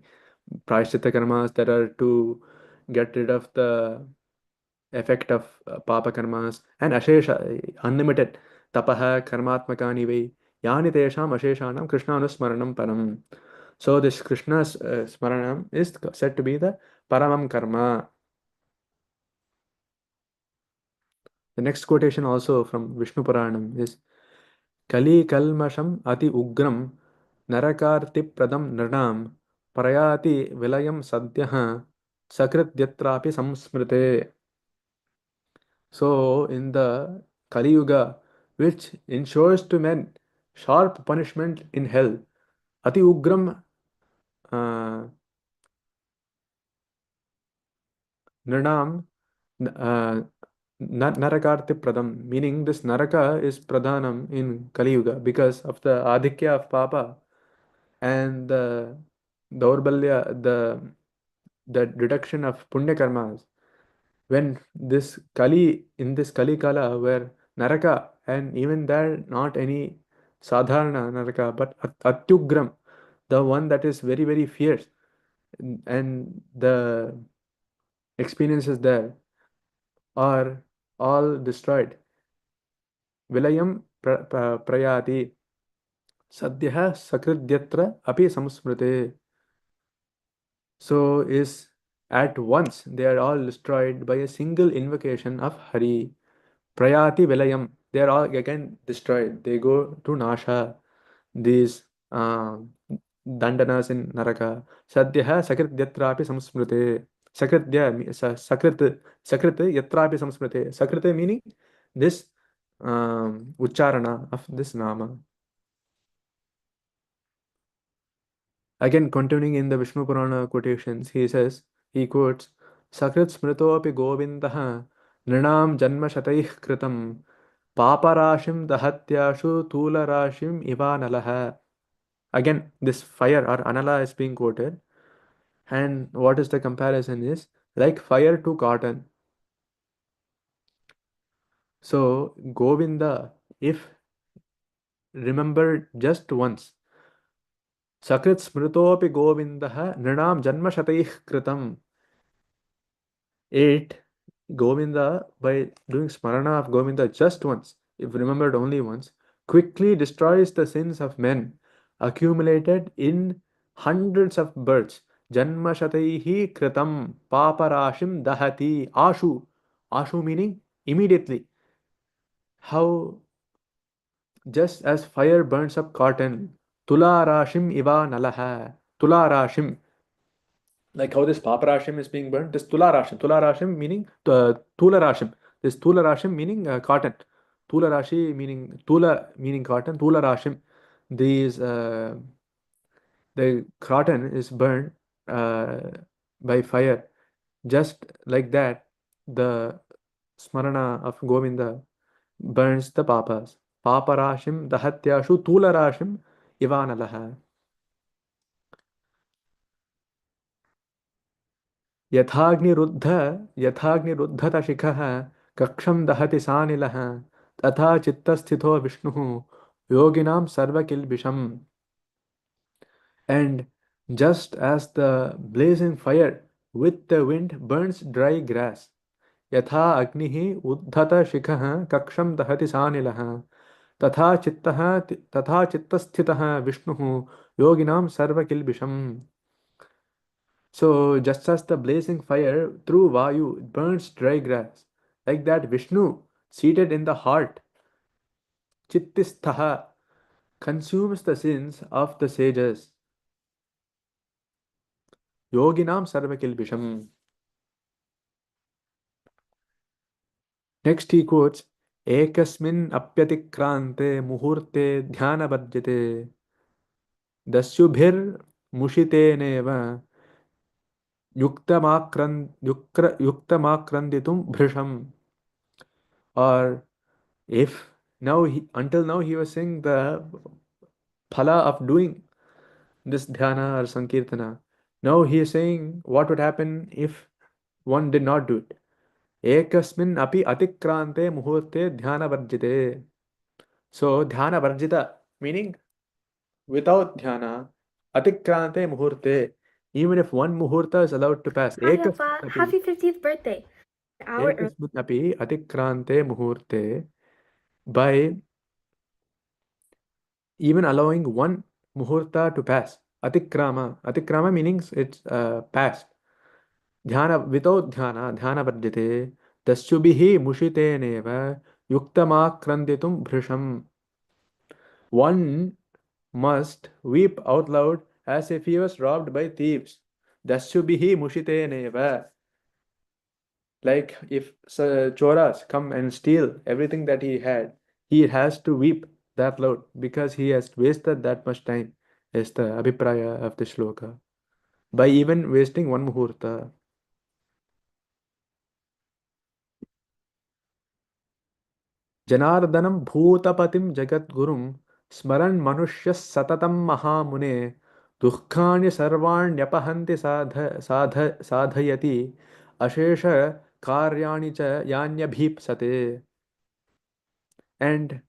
Speaker 3: Prayaschitta karmas that are to get rid of the effect of papa karmas, and ashesha, unlimited tapaha karmatmakani vai. Yani tesham asheshanam krishnanusmaranam param. So this Krishna's smaranam is said to be the paramam karma. The next quotation also from Vishnu Puranam is Kali Kalmasham Ati Ugram Narakarti Pradam Nranam Prayati Vilayam Sadhyaha Sakrityatrapi Samsmrite. So in the Kali Yuga, which ensures to men sharp punishment in hell, Ati Ugram Nranam Narakarti Pradam, meaning this Naraka is Pradhanam in Kali Yuga because of the Adhikya of Papa and the Daurbalya, the reduction of Punya Karmas. When this Kali, in this Kali Kala, where Naraka, and even there, not any Sadharana Naraka, but Atyugram, the one that is very, very fierce, and the experiences there are all destroyed. Vilayam prayati sadhya sakridyatra api samsmrite. So is at once they are all destroyed by a single invocation of Hari. Prayati vilayam. They are all again destroyed. They go to Nasha. These dandanas in naraka. Sadyah sakrit yatrapi samsmrite. Sakrit yatrapi samsmrite. Sakrit meaning this ucharana of this nama. Again, continuing in the Vishnu Purana quotations, he quotes, Sakrit smritopi govindaha nrinam janma shataih kritam paparashim dahatyashu tularashim ivanalaha. Again, this fire or anala is being quoted. And what is the comparison is like fire to cotton. So, Govinda, if remembered just once, Sakrit smritopi govindaha nrinam janma shataih kritam. 8. Govinda, by doing smarana of Govinda just once, if remembered only once, quickly destroys the sins of men accumulated in hundreds of births. Janma shataihi kritam paparashim dahati ashu. Ashu meaning immediately. How just as fire burns up cotton, tularashim iva nalaha. Tularashim, like how this paparashim is being burned, this tularashim meaning tularashim, this tularashim meaning cotton, tularashi meaning tula meaning cotton, tularashim, these the cotton is burned uh, by fire. Just like that, the smarana of Govinda burns the papas. Paparashim dahatyashu tularashim ivanalaha. यथाग्निरुद्धतशिखः कक्षं दहति सानिलः तथा चित्तस्थितो विष्णुः योगिनां सर्वकिल्बिषम्. And just as the blazing fire with the wind burns dry grass, यथा अग्निः उद्धतशिखः कक्षं दहति सानिलः तथा चित्तस्थितः विष्णुः योगिनां सर्वकिल्बिषम्. So, just as the blazing fire through Vayu burns dry grass, like that Vishnu, seated in the heart, Chittisthaha, consumes the sins of the sages. Yoginam Sarvakilbisham. Next he quotes, Ekasmin apyatikrante muhurte dhyana varjate dasyubhir mushiteneva yuktamakranditum bhrisham. Or if until now he was saying the phala of doing this dhyana or sankirtana. Now he is saying what would happen if one did not do it. Ekasmin api atikrante muhurte dhyana varjite. So dhyana varjita meaning without dhyana, atikrante muhurte. Even if one muhurta is allowed to pass.
Speaker 4: Hi, Appa. Happy 50th birthday.
Speaker 3: Ekasmin api atikrante muhurte, by even allowing one muhurta to pass. Atikrama meaning it's past. Dhyana, without dhyana varjite, tasyubhihi mushiteneva yuktamakranditum bhrisham. One must weep out loud as if he was robbed by thieves. Dasyubhihi mushiteneva. Like if choras come and steal everything that he had, he has to weep that loud because he has wasted that much time, is the abhipraya of the shloka, by even wasting one muhurta. Janardanam bhutapatim jagadgurum smaran manushya satatam mahamune dukkhani sarvanyapahanti sadhayati ashesha karyani cha yanyabhipsate. And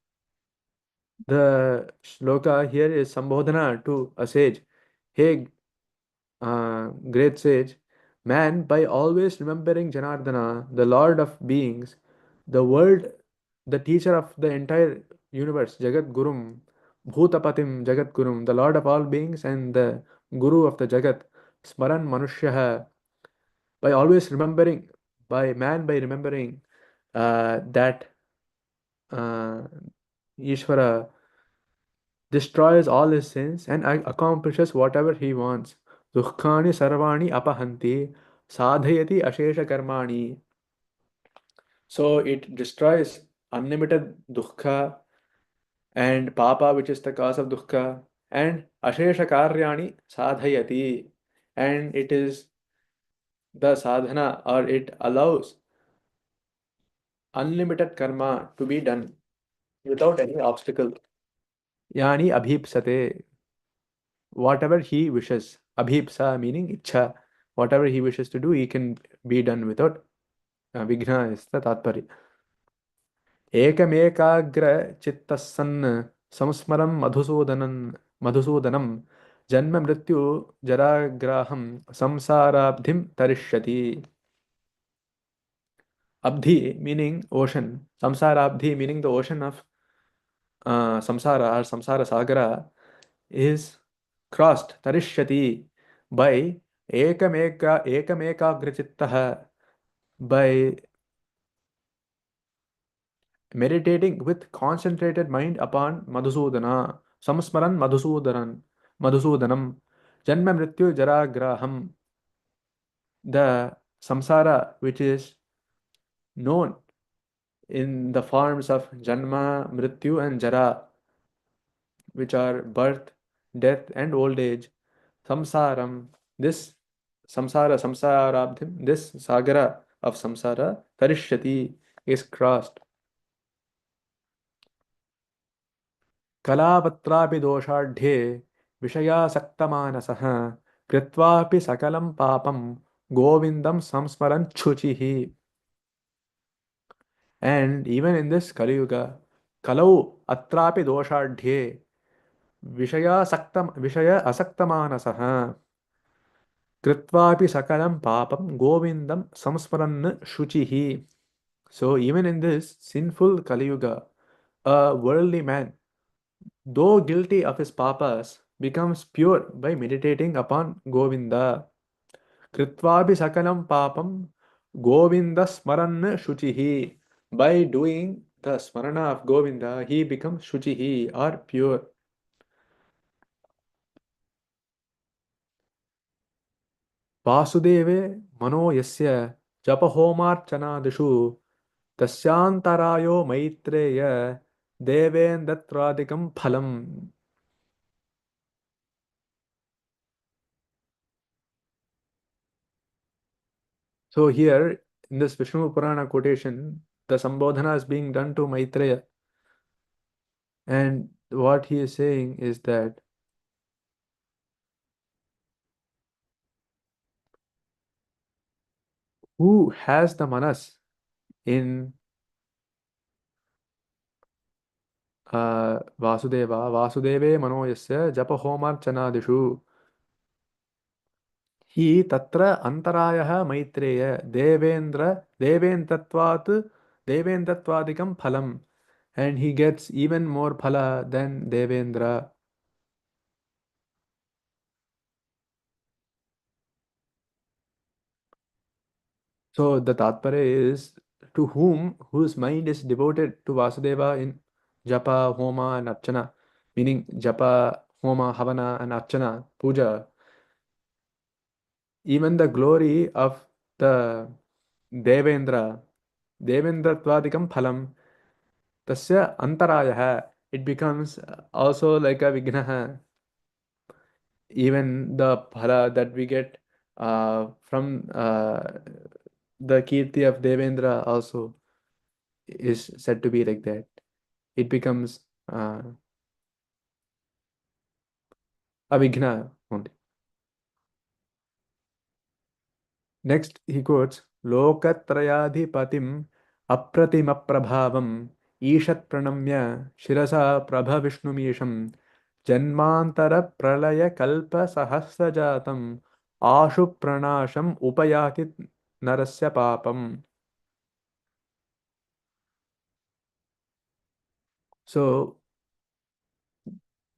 Speaker 3: the shloka here is Sambodhana to a sage. Hey, great sage, man, by always remembering Janardana, the Lord of beings, the world, the teacher of the entire universe, Jagat Gurum, Bhutapatim Jagat Gurum, the Lord of all beings and the Guru of the Jagat, Smaran Manushyaha, by always remembering, by remembering that Ishvara, destroys all his sins and accomplishes whatever he wants. Dukkhani sarvani apahanti sadhayati ashesha karmani. So it destroys unlimited dukkha and papa, which is the cause of dukkha, and ashesha karyani sadhayati, and it is the sadhana, or it allows unlimited karma to be done without any obstacle. Yani abhipsate, whatever he wishes. Abhipsa meaning ichha. Whatever he wishes to do, he can be done without vighna is the tatparya. एकमेकाग्र चित्तस्सन् संस्मरं मधुसूदनं जन्म मृत्यु जराग्राहं संसाराब्धिं तरिष्यति. Abdhi meaning ocean, samsarabdhi meaning the ocean of samsara or samsara sagara is crossed, tarishyati, by ekamekagrachittah, by meditating with concentrated mind upon Madhusudana, samsmaran Madhusudanam, janma mrityu jaragraham, the samsara which is known in the forms of janma, mrityu, and jara, which are birth, death, and old age. Samsaram, this samsarabdhim, this sagara of samsara, tarishyati, is crossed. कलापत्रापि दोषाढ्ये विषयासक्तमानसः कृत्वापि सकलं पापं गोविन्दं संस्मरन् शुचिः. And even in this Kali Yuga, kalau atrapi doshadhye vishaya asaktamanasah kritvapi sakalam papam govindam samsmaran shuchihi. So even in this sinful Kali Yuga, a worldly man, though guilty of his papas, becomes pure by meditating upon Govinda. Kritvapi sakalam papam Govinda smaran shuchihi. By doing the smarana of Govinda, he becomes shuchihi, or pure. Vasudeve mano yasya japahomarchanadishu tasyantarayo maitreya devendratradikam phalam. So here in this Vishnu Purana quotation, the Sambodhana is being done to Maitreya. And what he is saying is that who has the manas in Vasudeve mano yasya japa homarchanadishu hi tatra antarayah Maitreya devendratvadikam phalam, and he gets even more phala than Devendra. So the tatpare is to whose mind is devoted to Vasudeva in japa, homa, and archana, meaning japa, homa, havana, and archana, puja. Even the glory of the Devendra, Devendratvadikam phalam, tasya antarayah, it becomes also like a vignaha. Even the phala that we get from the kirti of Devendra also is said to be like that. It becomes avigna only. Next, he quotes Lokatrayadhipatim apratimapprabhavam Ishat pranamya shirasa prabha vishnumisham janmantara pralaya kalpa sahasrajatam ashu pranasham upayati narasya papam. So,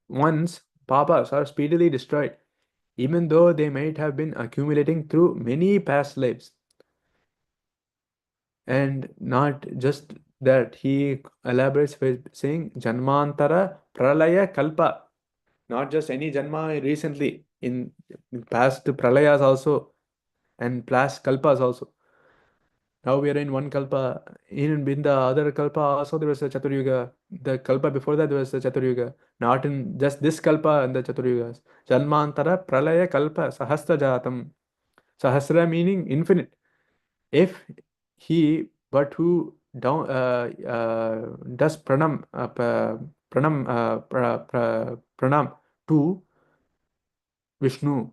Speaker 3: once papas are speedily destroyed, even though they might have been accumulating through many past lives, and not just that he elaborates by saying Janmantara Pralaya Kalpa, not just any Janma recently, in past Pralayas also and past Kalpas also. Now we are in one Kalpa. In the other Kalpa also there was a Chaturyuga. The Kalpa before that there was a Chaturyuga. Not in just this Kalpa and the Chaturyugas. Janmantara Pralaya Kalpa Sahasra Jatam. Sahasra meaning infinite. If he but who down does pranam to Vishnu,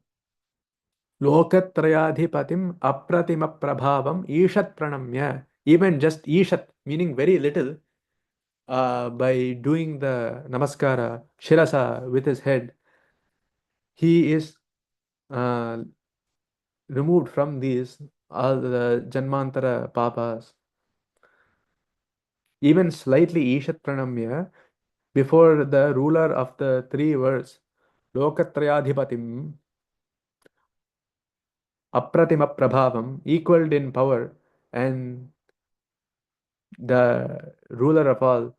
Speaker 3: Lokatrayadhipatim apratima prabhavam Ishat pranamya, even just Ishat meaning very little, by doing the namaskara shirasa with his head, he is uh, removed from these all the janmantara papas. Even slightly Ishat pranamya before the ruler of the three worlds, Lokatrayadhipatim, Apratima Prabhavam, equaled in power, and the ruler of all,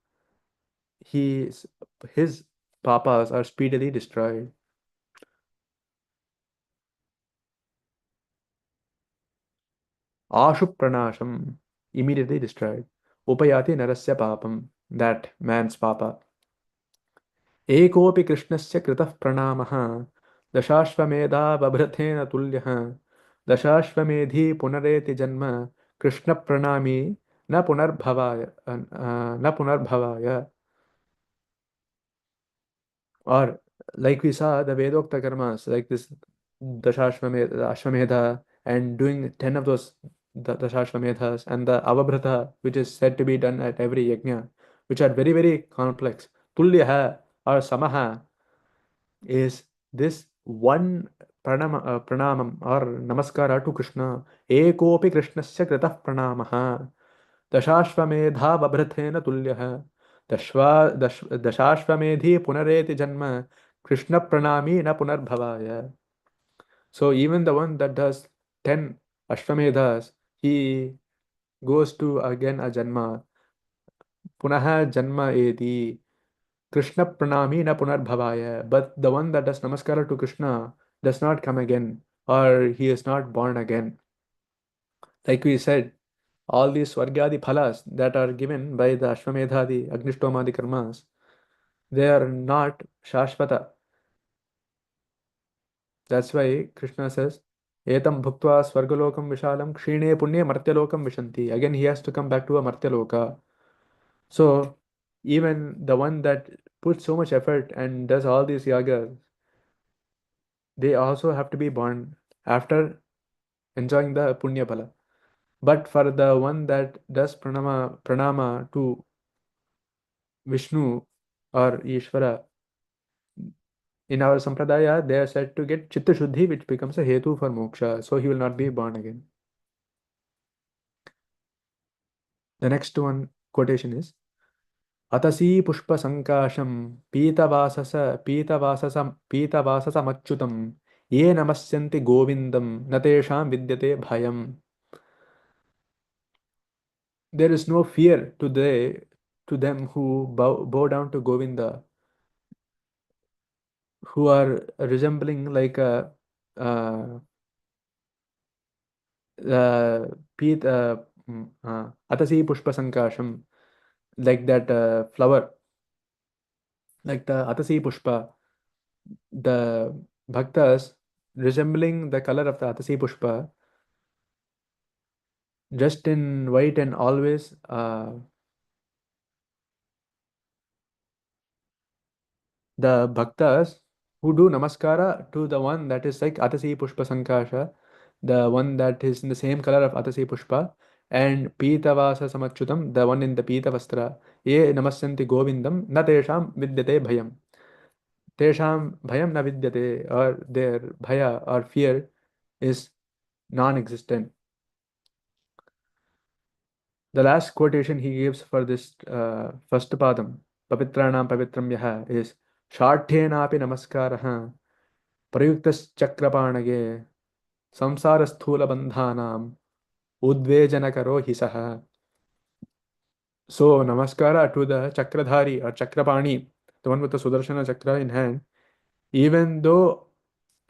Speaker 3: his papas are speedily destroyed. Ashu Pranasham, immediately destroyed. Upayati Narasya Papam, that man's papa. एकोऽपि कृष्णस्य कृतः प्रणामः दशाश्वमेधा बभ्रथेन तुल्यः दशाश्वमेधी पुनरेति जन्म कृष्णप्रणामी न पुनर्भवाय न पुनर्भवाय. Or like we saw the Vedokta karmas, like this Ashwamedha, and doing 10 of those Dashashwamedhas, and the Avabhrata, which is said to be done at every yajna, which are very, very complex. Tulyaha or Samaha is this one pranamam or namaskara to Krishna. Ekopi Krishnasya kritah pranamaha. दशाश्वमेधा बभ्रथेन तुल्यः दशाश्वमेधी पुनरेति जन्म कृष्ण प्रणामी न पुनर्भवाय. So even the one that does 10 Ashwamedhas, he goes to again a janma. Punaha janma eti Krishna pranami na punarbhavaya. But the one that does namaskara to Krishna does not come again, or he is not born again. Like we said, all these Swargyadi phalas that are given by the Ashwamedhadi, Agnishtomadi karmas, they are not Shashvata. That's why Krishna says, Etam bhuktva swargalokam vishalam kshine punye martyalokam vishanti. Again, he has to come back to a martyaloka. So, even the one that puts so much effort and does all these yagas, they also have to be born after enjoying the punya phala. But for the one that does pranama to Vishnu or Ishvara, in our sampradaya, they are said to get chitta shuddhi, which becomes a hetu for moksha. So he will not be born again. The next one quotation is Atasi pushpa sankasham pītavāsasa ye namasyanti govindam natesham vidyate bhayam. There is no fear to them who bow down to Govinda, who are resembling like a Atasi pushpa sankasham, like that flower, like the Atasi pushpa, the bhaktas resembling the color of the Atasi pushpa, just in white and always the bhaktas who do namaskara to the one that is like Atasi pushpa sankasha, the one that is in the same color of Atasi pushpa, and Pītavāsa samachyutam, the one in the Pīta vastra, ye namasyanti govindam na tesham vidyate bhayam. Tesham bhayam na vidyate, or their bhaya or fear is non-existent. The last quotation he gives for this first padam, Pavitranam pavitram yaha, is Sharthenapi namaskaraha prayuktas chakrapanage samsara sthula bandhanam udvejanakaro hisaha. So namaskara to the Chakradhari or Chakrapani, the one with the Sudarshana Chakra in hand, even though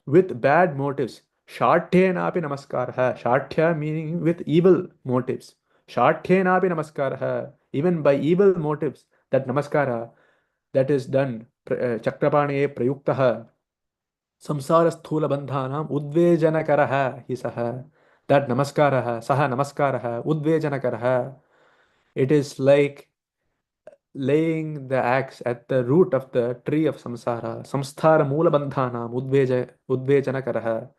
Speaker 3: with bad motives. Sharthyenapi namaskaraha. Sharthya meaning with evil motives. Sharthyenapi namaskaraha. Even by evil motives, that namaskara that is done, Chakrapane prayuktaha. Samsara sthula bandhanam udvejanakaraha hi saha. That namaskaraha, saha namaskaraha, udvejanakaraha. It is like laying the axe at the root of the tree of samsara. Samsthara moola bandhanam udvejanakaraha.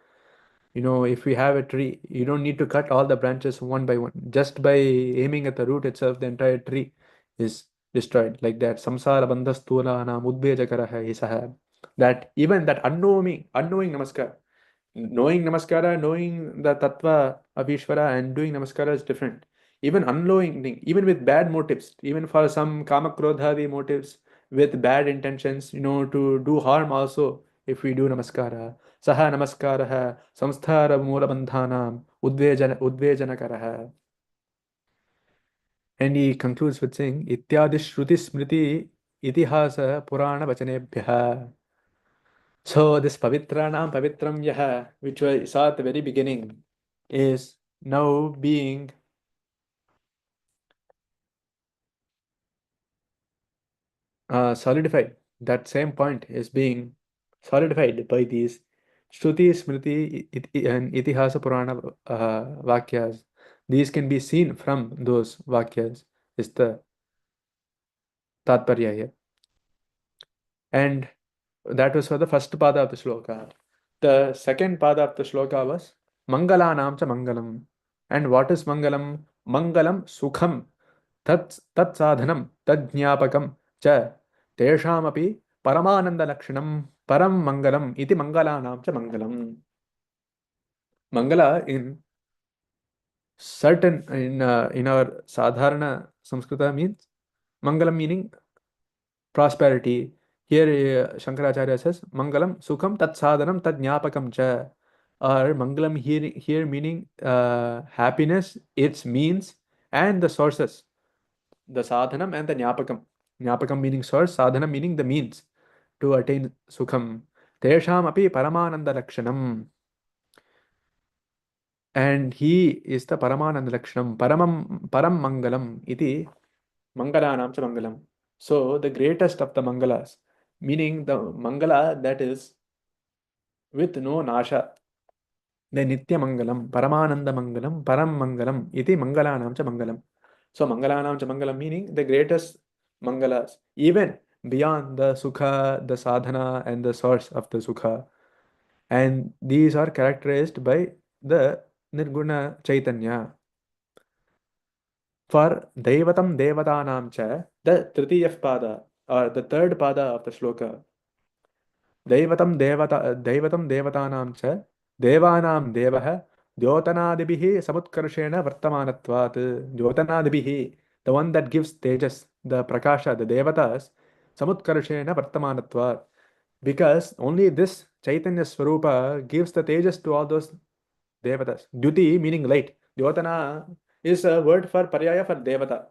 Speaker 3: You know, if we have a tree, you don't need to cut all the branches one by one. Just by aiming at the root itself, the entire tree is destroyed. Like that. Samsara bandhastula mudbejakaraha isaha. That even that unknowing namaskar. Knowing namaskara, knowing the tattva of Ishvara and doing namaskara is different. Even unknowing, even with bad motives, even for some kama krodhadi motives, with bad intentions, you know, to do harm also, if we do namaskara. Saha namaskaraha samsthara moola bandhanam udvejanakaraha. And he concludes with saying, Ityadi shruti smriti itihasa purana vachanebhyaha. So this pavitranam pavitram yaha, which we saw at the very beginning, is now being solidified. That same point is being solidified by these Shruti, Smriti, and Itihasa Purana Vakyas. These can be seen from those Vakyas, is the Tatparya here. And that was for the first pada of the shloka. The second pada of the shloka was Mangalanam cha Mangalam. And what is Mangalam? Mangalam Sukham tat sadhanam tad jnapakam cha teshamapi paramananda lakshanam param mangalam iti mangalanam cha mangalam. Mangala in certain in our sadharana Samskrita means mangalam meaning prosperity. Here Shankaracharya says mangalam sukham tat sadhanam tad jnapakam cha. Or mangalam here meaning happiness, its means and the sources. The sadhanam and the jnapakam. Jnapakam meaning source, sadhanam meaning the means to attain sukham. Tesham api paramananda lakshanam. And he is the paramananda lakshanam. Param mangalam iti mangalanam cha mangalam. So the greatest of the mangalas, meaning the mangala that is with no nasha. The nitya mangalam, paramananda mangalam, param mangalam iti mangalanam cha mangalam. So mangalanam cha mangalam meaning the greatest mangalas, even beyond the sukha, the sadhana, and the source of the sukha. And these are characterized by the nirguna chaitanya. For Devatam Devatanam cha, the Tritiyah pada, or the third pada of the shloka. Devatam Devatanam cha, Devanam Devah, Dyotanadibihi Samutkarshena Vartamanatvat. Dyotanadibihi, the one that gives tejas, the prakasha, the devatas, Samutkarshena Vartamanatvat. Because only this Chaitanya Swarupa gives the tejas to all those devatas. Dyuti meaning light. Dyotana is a word for paryaya for devata.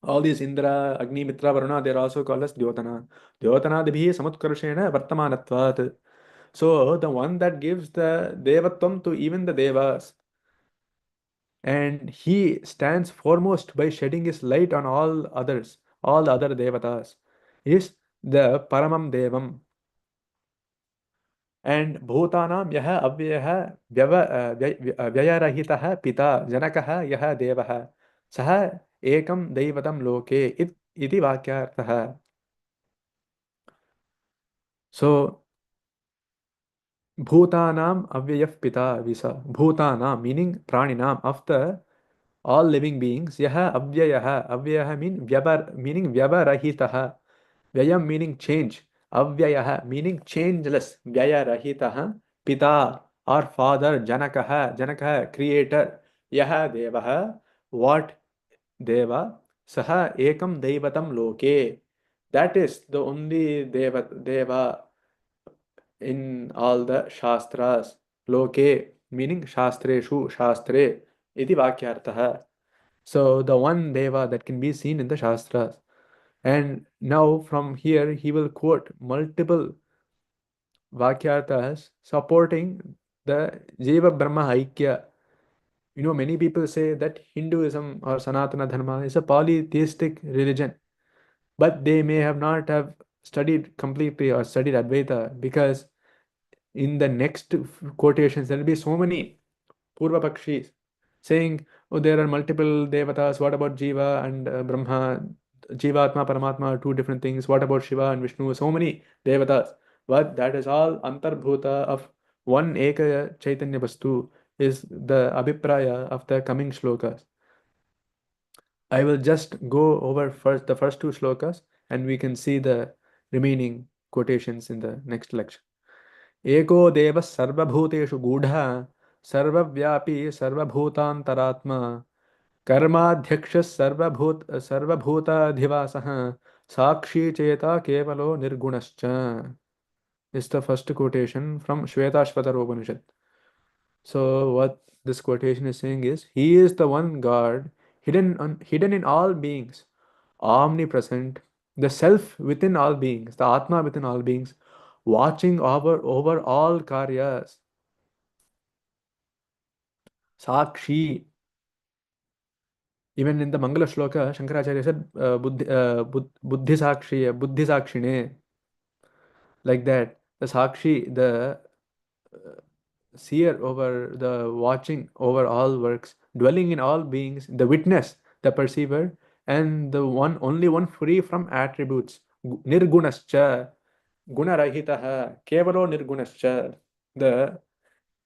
Speaker 3: All these Indra, Agni, Mitra, Varuna, they are also called as Dyotana. Dyotanadibhi samutkarshena vartamanatvat. So the one that gives the devatvam to even the devas, and he stands foremost by shedding his light on all others, all other devatas, is the Paramam Devam. And Bhutanam yaha avyaha vyayarahitaha pita janakaha yaha devaha saha ekam daivatam loke iti vakyarthaha. So Bhutanam avyayah pita visa. Bhutanam meaning praninam, of the all living beings. Yaha avyayaha. Avyayaha meaning vyavarahitaha. Vyayam meaning change. Avyayaha meaning changeless. Vyayarahitaha. Pita or father. Janakaha. Janakaha creator. Yaha devaha. What deva? Saha ekam daivatam loke. That is the only deva in all the shastras. Loke meaning shastreshu, shastre iti vakyartha. So the one Deva that can be seen in the Shastras. And now from here he will quote multiple Vakyarthas supporting the Jiva Brahma Aikya. Many people say that Hinduism or Sanatana Dharma is a polytheistic religion, but they may have not studied completely or studied Advaita, because in the next quotations there will be so many Purva Pakshis saying, oh, there are multiple devatas. What about Jiva and Brahma? Jivatma, Paramatma are two different things. What about Shiva and Vishnu? So many devatas. But that is all antarbhuta of one Eka Chaitanya Vastu, is the Abhipraya of the coming shlokas. I will just go over the first two shlokas, and we can see the remaining quotations in the next lecture. एको देवः सर्वभूतेषु गूढः सर्वव्यापी सर्वभूतान्तरात्मा कर्माध्यक्षः सर्वभूताधिवासः साक्षी चेता केवलो निर्गुणश्च. Is the first quotation from Shvetashvatara Upanishad. So what this quotation is saying is, he is the one God hidden in all beings, omnipresent, the self within all beings, the Atma within all beings, watching over all karyas. Sakshi. Even in the Mangala Shloka, Shankaracharya said Buddhi Sakshi, Buddhi Sakshine. Like that. The Sakshi, the seer over, the watching over all works, dwelling in all beings, the witness, the perceiver, and the only one free from attributes. Nirgunascha, gunarahitaha, kevalo nirgunascha. The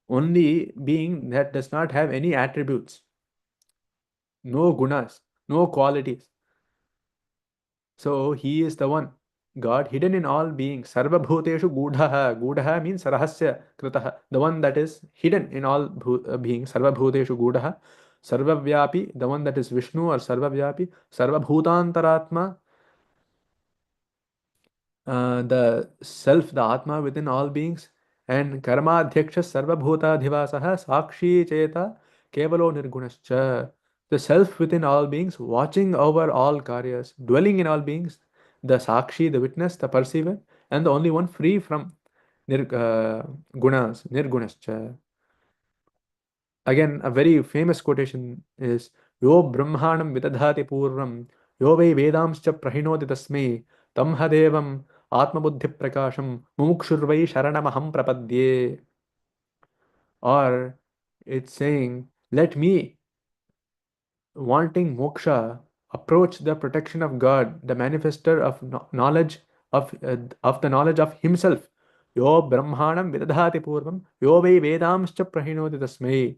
Speaker 3: only being that does not have any attributes, no gunas, no qualities. So he is the one God hidden in all beings. Sarva bhuteshu gudhaha. Gudhaha means rahasya kritaha. The one that is hidden in all beings. Sarva bhuteshu gudhaha. Sarva vyapi, the one that is Vishnu or Sarva vyapi. Sarva bhutantaratma, the self, the Atma within all beings. And karma adhyaksha sarva bhutadhivasaha sakshi cheta kevalo nirgunascha. The self within all beings, watching over all karyas, dwelling in all beings, the sakshi, the witness, the perceiver, and the only one free from gunas, nirgunascha. Again, a very famous quotation is, Yo brahmanam vidadhati purvam, yo vai vedamscha prahinoti tasmai, tam hadevam atmabuddhi prakasham, mumukshurvai sharanamaham prapadye. Or it's saying, let me, wanting moksha, approach the protection of God, the manifester of knowledge of the knowledge of himself. Yo brahmanam vidadhati purvam, yo vai vedamscha prahinoti tasmai.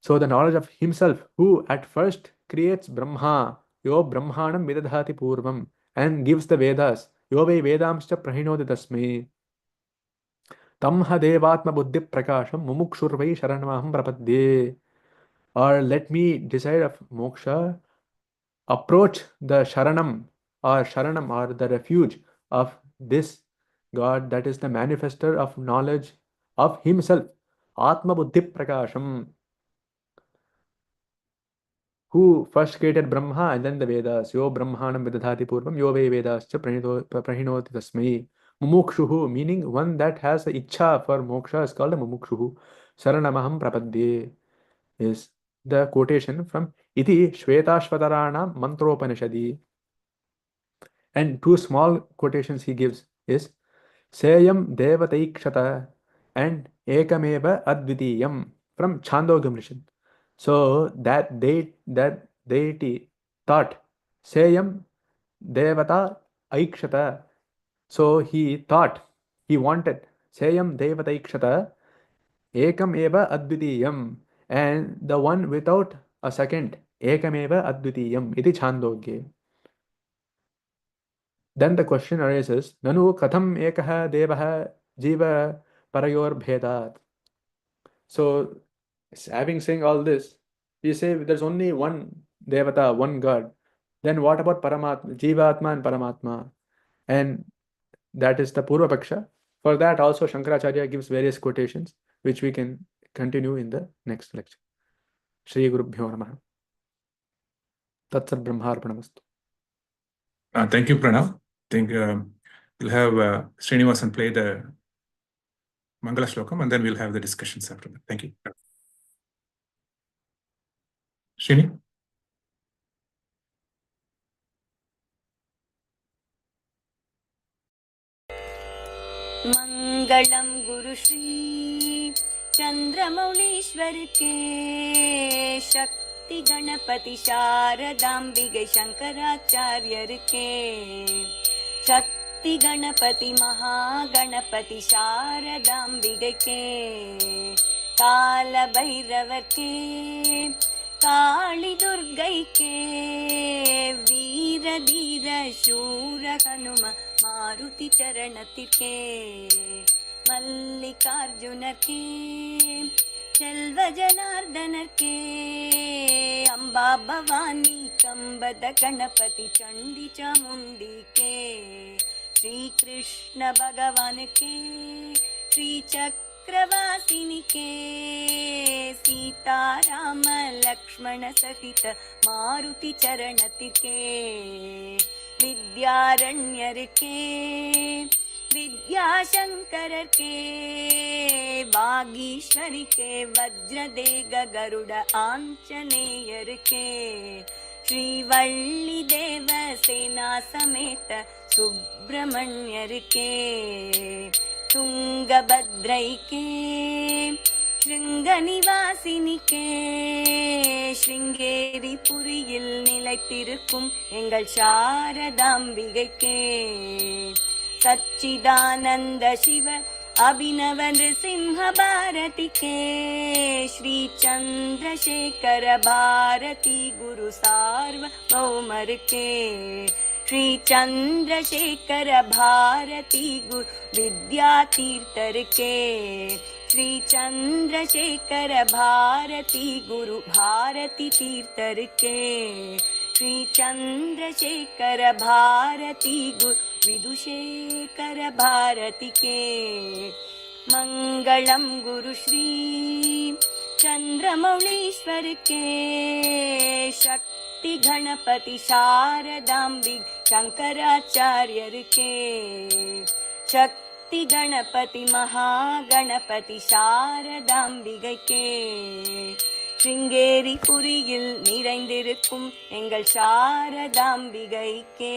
Speaker 3: So the knowledge of himself, who at first creates Brahma, yo brahmanam vidadhati purvam, and gives the Vedas, yo vai vedamscha prahinoti tasmai. Tamha devatma buddhi prakasham mumukshurvai sharanamaham prapadye. Or let me decide of moksha, approach the sharanam or the refuge of this God that is the manifester of knowledge of himself. Atma buddhi prakasham, who first created Brahma and then the Vedas. Yo brahmanam vidadhati purvam, yo vai vedascha prahinoti tasmai. Mumukshuhu, meaning one that has the ichha for moksha, is called a mumukshuhu. Saranamaham prapadye is the quotation from Iti Shvetashvataranam Mantropanishadi. And two small quotations he gives is Seyam Devataikshata and Ekameva Advitiyam from Chandogya. So that deity thought Seyam Devata Aikshata. So he thought, he wanted Seyam Devata Aikshata Ekam Eva Advitiyam, and the one without a second, Ekam Eva Advitiyam iti Chandogya. Then the question arises, Nanu katham ekaha devaha jiva parayor bhedat. So having saying all this, we say there's only one devata, one God. Then what about Paramatma, Jivatma and Paramatma? And that is the Purva Paksha. For that also Shankaracharya gives various quotations, which we can continue in the next lecture. Shri Gurubhyo Namaha. Tatsat Brahmarpanamastu.
Speaker 2: Thank you, Pranav. I think we'll have Srinivasan play the Mangala Shlokam, and then we'll have the discussions after that. Thank you. Srini?
Speaker 1: मंगलम गुरु श्री चंद्रमौलीश्वर के शक्ति गणपति शारदाम्बिके शंकराचार्यर के शक्ति गणपति महागणपति शारदाम्बिके के काल भैरवर के काली दुर्गै के वीर धीर शूर हनुम मारुति चरणतिर्के मल्लिकार्जुनर के செல்வ ஜனார்தனர் கே அம்பா பவானி கம்பத கணபதி சண்டி சாமுண்டி கே ஸ்ரீ கிருஷ்ண பகவான் கே ஸ்ரீ சக்கரவாசினி கே சீதாராம லக்ஷ்மண சகித மாருதி சரணத்திற்கே வித்யாரண்யர் கே विद्याशंकर के वागीश्वरी के वज्रदेग गरुड़ आंजनेयर के श्रीवल्ली देव सेना समेत सुब्रमण्यर के तुंगभद्रै के श्रृंगनिवासिनी के श्रृंगेरी पुरिயில் நிலைத்திருக்கும் எங்கள் சாரதாம்பிகை के सच्चिदानंद शिव अभिनव नृसिंह भारती के श्री चंद्रशेखर भारती गुरु सार्वभौमर के श्री चंद्रशेखर भारती गुरु विद्यातीर्थर के श्री चंद्रशेखर भारती गुरु भारती तीर्थर के श्री चंद्रशेखर भारती गुरु विदुशेखर भारती के मंगलम गुरु श्री चंद्रमौलीश्वर के शक्ति गणपति शारदाम्बिके शंकराचार्यर के शक्ति गणपति महागणपति शारदाम्बिके के श्रृंगेरी पुरिயில் நிறைந்திருக்கும் எங்கள் சாரதாம்பிகைக்கே